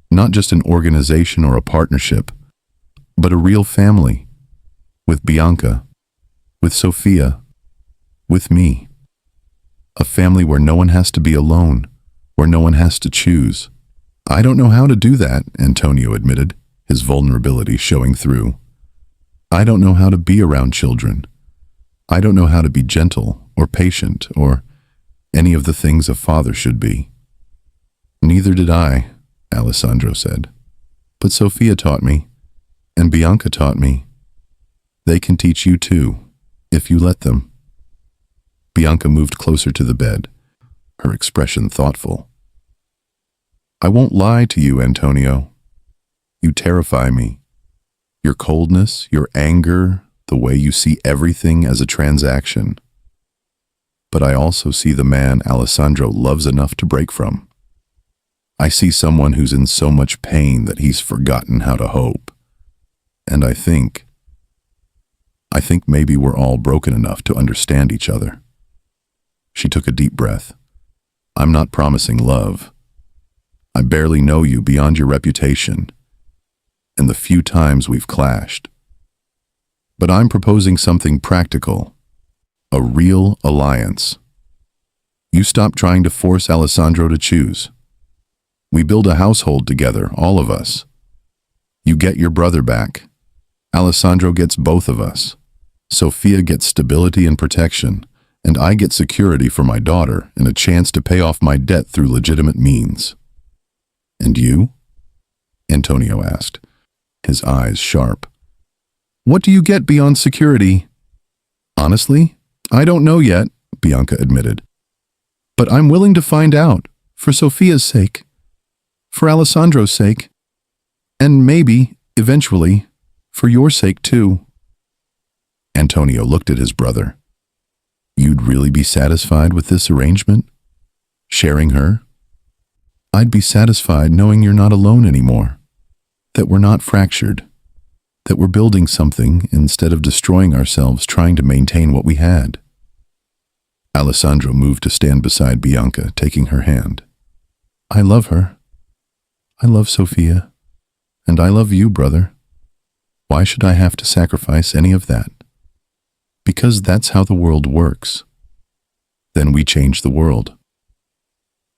Not just an organization or a partnership, but a real family. With Bianca, with Sophia, with me. A family where no one has to be alone, where no one has to choose. I don't know how to do that, Antonio admitted, his vulnerability showing through. I don't know how to be around children. I don't know how to be gentle or patient or any of the things a father should be. Neither did I, Alessandro said. But Sophia taught me, and Bianca taught me. They can teach you too, if you let them. Bianca moved closer to the bed, her expression thoughtful. I won't lie to you, Antonio. You terrify me. Your coldness, your anger, the way you see everything as a transaction. But I also see the man Alessandro loves enough to break from. I see someone who's in so much pain that he's forgotten how to hope. And I think maybe we're all broken enough to understand each other. She took a deep breath. I'm not promising love. I barely know you beyond your reputation and the few times we've clashed. But I'm proposing something practical, a real alliance. You stop trying to force Alessandro to choose. We build a household together, all of us. You get your brother back. Alessandro gets both of us. Sophia gets stability and protection, and I get security for my daughter and a chance to pay off my debt through legitimate means. And you? Antonio asked, his eyes sharp. What do you get beyond security? Honestly, I don't know yet, Bianca admitted. But I'm willing to find out, for Sophia's sake, for Alessandro's sake, and maybe, eventually, for your sake too. Antonio looked at his brother. You'd really be satisfied with this arrangement? Sharing her? I'd be satisfied knowing you're not alone anymore, that we're not fractured, that we're building something instead of destroying ourselves trying to maintain what we had. Alessandro moved to stand beside Bianca, taking her hand. I love her. I love Sophia. And I love you, brother. Why should I have to sacrifice any of that? Because that's how the world works. Then we change the world.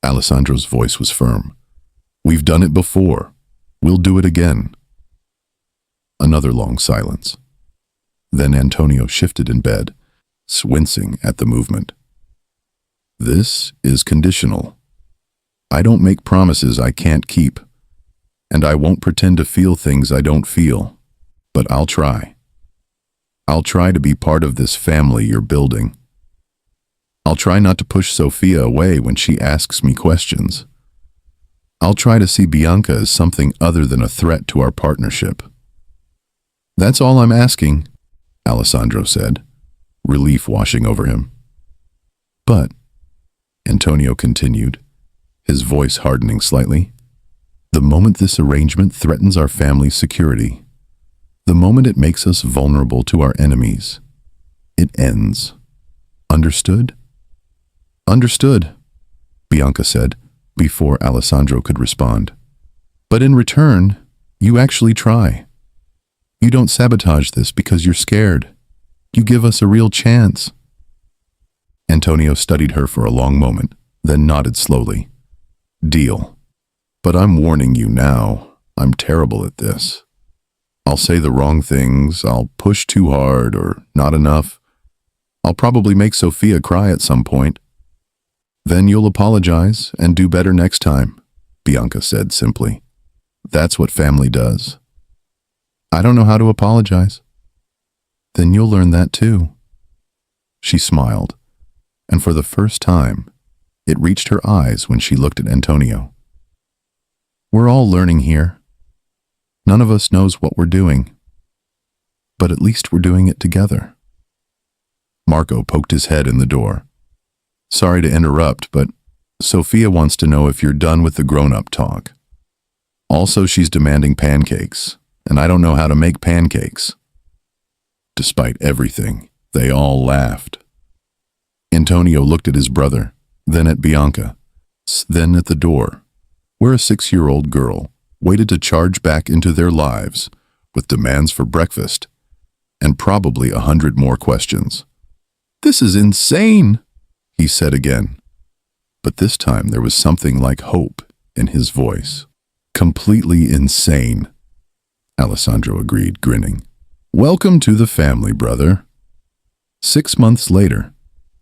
Alessandro's voice was firm. We've done it before. We'll do it again. Another long silence. Then Antonio shifted in bed, wincing at the movement. This is conditional. I don't make promises I can't keep, and I won't pretend to feel things I don't feel, but I'll try. I'll try to be part of this family you're building. I'll try not to push Sophia away when she asks me questions. I'll try to see Bianca as something other than a threat to our partnership. That's all I'm asking, Alessandro said, relief washing over him. But, Antonio continued, his voice hardening slightly, the moment this arrangement threatens our family's security, the moment it makes us vulnerable to our enemies, it ends. Understood? Understood, Bianca said, before Alessandro could respond. But in return, you actually try. You don't sabotage this because you're scared. You give us a real chance. Antonio studied her for a long moment, then nodded slowly. Deal. But I'm warning you now, I'm terrible at this. I'll say the wrong things, I'll push too hard or not enough. I'll probably make Sophia cry at some point. Then you'll apologize and do better next time, Bianca said simply. That's what family does. I don't know how to apologize. Then you'll learn that too. She smiled, and for the first time, it reached her eyes when she looked at Antonio. We're all learning here. None of us knows what we're doing, but at least we're doing it together. Marco poked his head in the door. Sorry to interrupt, but Sophia wants to know if you're done with the grown-up talk. Also, she's demanding pancakes, and I don't know how to make pancakes. Despite everything, they all laughed. Antonio looked at his brother, then at Bianca, then at the door, where a 6-year-old girl waited to charge back into their lives with demands for breakfast and probably 100 more questions. This is insane, he said again. But this time there was something like hope in his voice. Completely insane, Alessandro agreed, grinning. Welcome to the family, brother. 6 months later,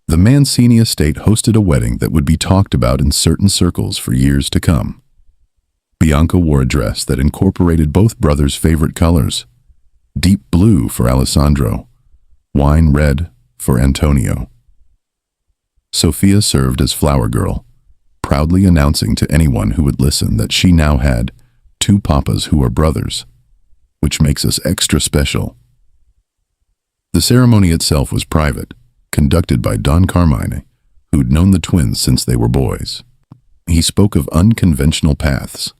the Mancini estate hosted a wedding that would be talked about in certain circles for years to come. Bianca wore a dress that incorporated both brothers' favorite colors, deep blue for Alessandro, wine red for Antonio. Sophia served as flower girl, proudly announcing to anyone who would listen that she now had 2 papas who are brothers, which makes us extra special. The ceremony itself was private, conducted by Don Carmine, who'd known the twins since they were boys. He spoke of unconventional paths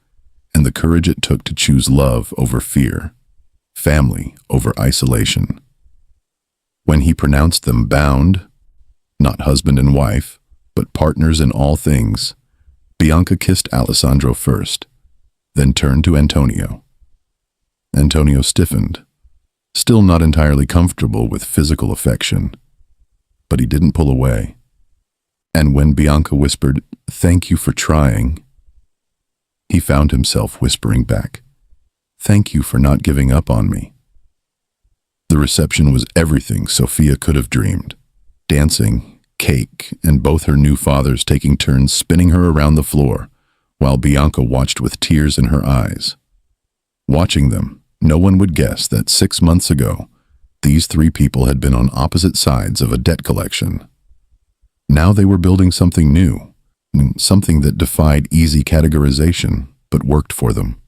and the courage it took to choose love over fear, family over isolation. When he pronounced them bound, not husband and wife, but partners in all things, Bianca kissed Alessandro first, then turned to Antonio. Antonio stiffened, still not entirely comfortable with physical affection, but he didn't pull away. And when Bianca whispered, "Thank you for trying," he found himself whispering back, "Thank you for not giving up on me." The reception was everything Sophia could have dreamed. Dancing, cake, and both her new fathers taking turns spinning her around the floor, while Bianca watched with tears in her eyes. Watching them, no one would guess that 6 months ago, these 3 people had been on opposite sides of a debt collection. Now they were building something new, something that defied easy categorization, but worked for them.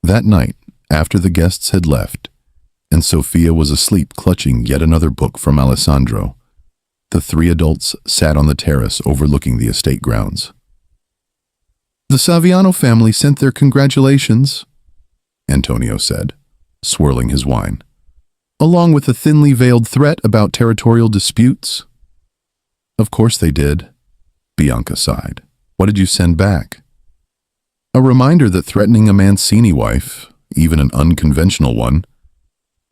That night, after the guests had left, and Sophia was asleep clutching yet another book from Alessandro, the 3 adults sat on the terrace overlooking the estate grounds. The Saviano family sent their congratulations, Antonio said, swirling his wine, along with a thinly veiled threat about territorial disputes. Of course they did, Bianca sighed. What did you send back? A reminder that threatening a Mancini wife, even an unconventional one,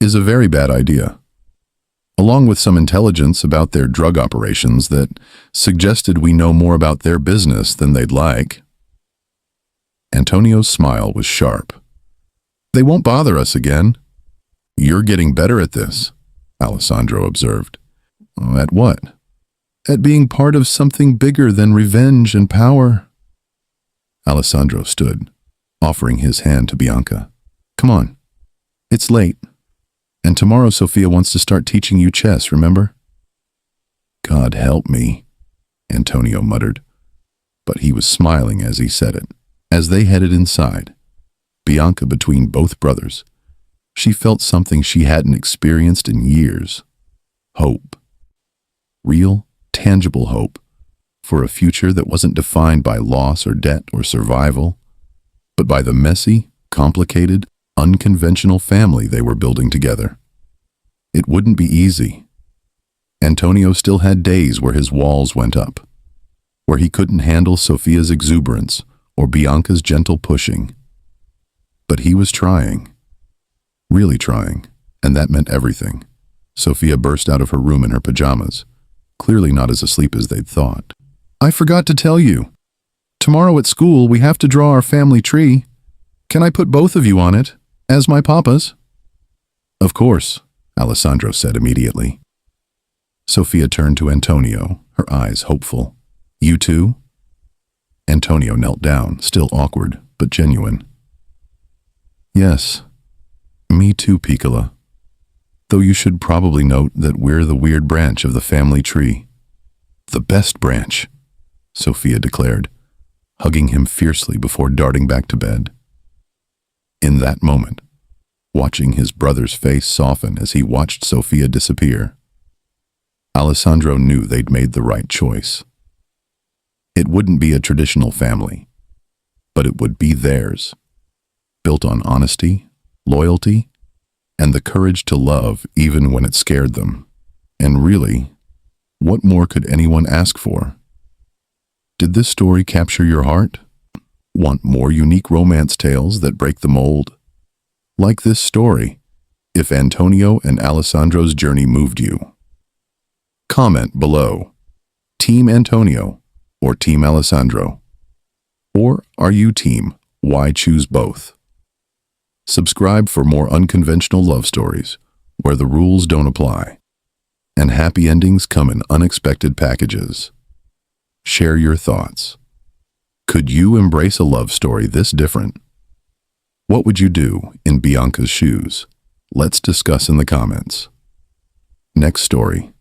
is a very bad idea, along with some intelligence about their drug operations that suggested we know more about their business than they'd like. Antonio's smile was sharp. They won't bother us again. You're getting better at this, Alessandro observed. At what? At being part of something bigger than revenge and power. Alessandro stood, offering his hand to Bianca. Come on, it's late. And tomorrow Sophia wants to start teaching you chess, remember? God help me, Antonio muttered, but he was smiling as he said it. As they headed inside, Bianca between both brothers, she felt something she hadn't experienced in years. Hope. Real, tangible hope for a future that wasn't defined by loss or debt or survival, but by the messy, complicated, unconventional family they were building together. It wouldn't be easy. Antonio still had days where his walls went up, where he couldn't handle Sophia's exuberance or Bianca's gentle pushing. But he was trying, really trying, and that meant everything. Sophia burst out of her room in her pajamas, clearly not as asleep as they'd thought. I forgot to tell you. Tomorrow at school we have to draw our family tree. Can I put both of you on it, as my papas? Of course, Alessandro said immediately. Sophia turned to Antonio, her eyes hopeful. You too? Antonio knelt down, still awkward, but genuine. Yes, me too, Piccola. Though you should probably note that we're the weird branch of the family tree. The best branch, Sophia declared, hugging him fiercely before darting back to bed. In that moment, watching his brother's face soften as he watched Sophia disappear, Alessandro knew they'd made the right choice. It wouldn't be a traditional family, but it would be theirs, built on honesty, loyalty, and the courage to love even when it scared them. And really, what more could anyone ask for? Did this story capture your heart? Want more unique romance tales that break the mold? Like this story, if Antonio and Alessandro's journey moved you. Comment below, Team Antonio or Team Alessandro? Or are you Team Why Choose Both? Subscribe for more unconventional love stories where the rules don't apply and happy endings come in unexpected packages. Share your thoughts. Could you embrace a love story this different? What would you do in Bianca's shoes? Let's discuss in the comments. Next story.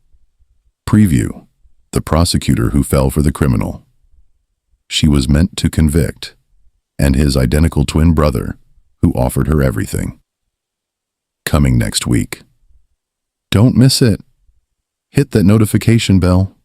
Preview. The prosecutor who fell for the criminal. She was meant to convict, and his identical twin brother who offered her everything. Coming next week. Don't miss it. Hit that notification bell.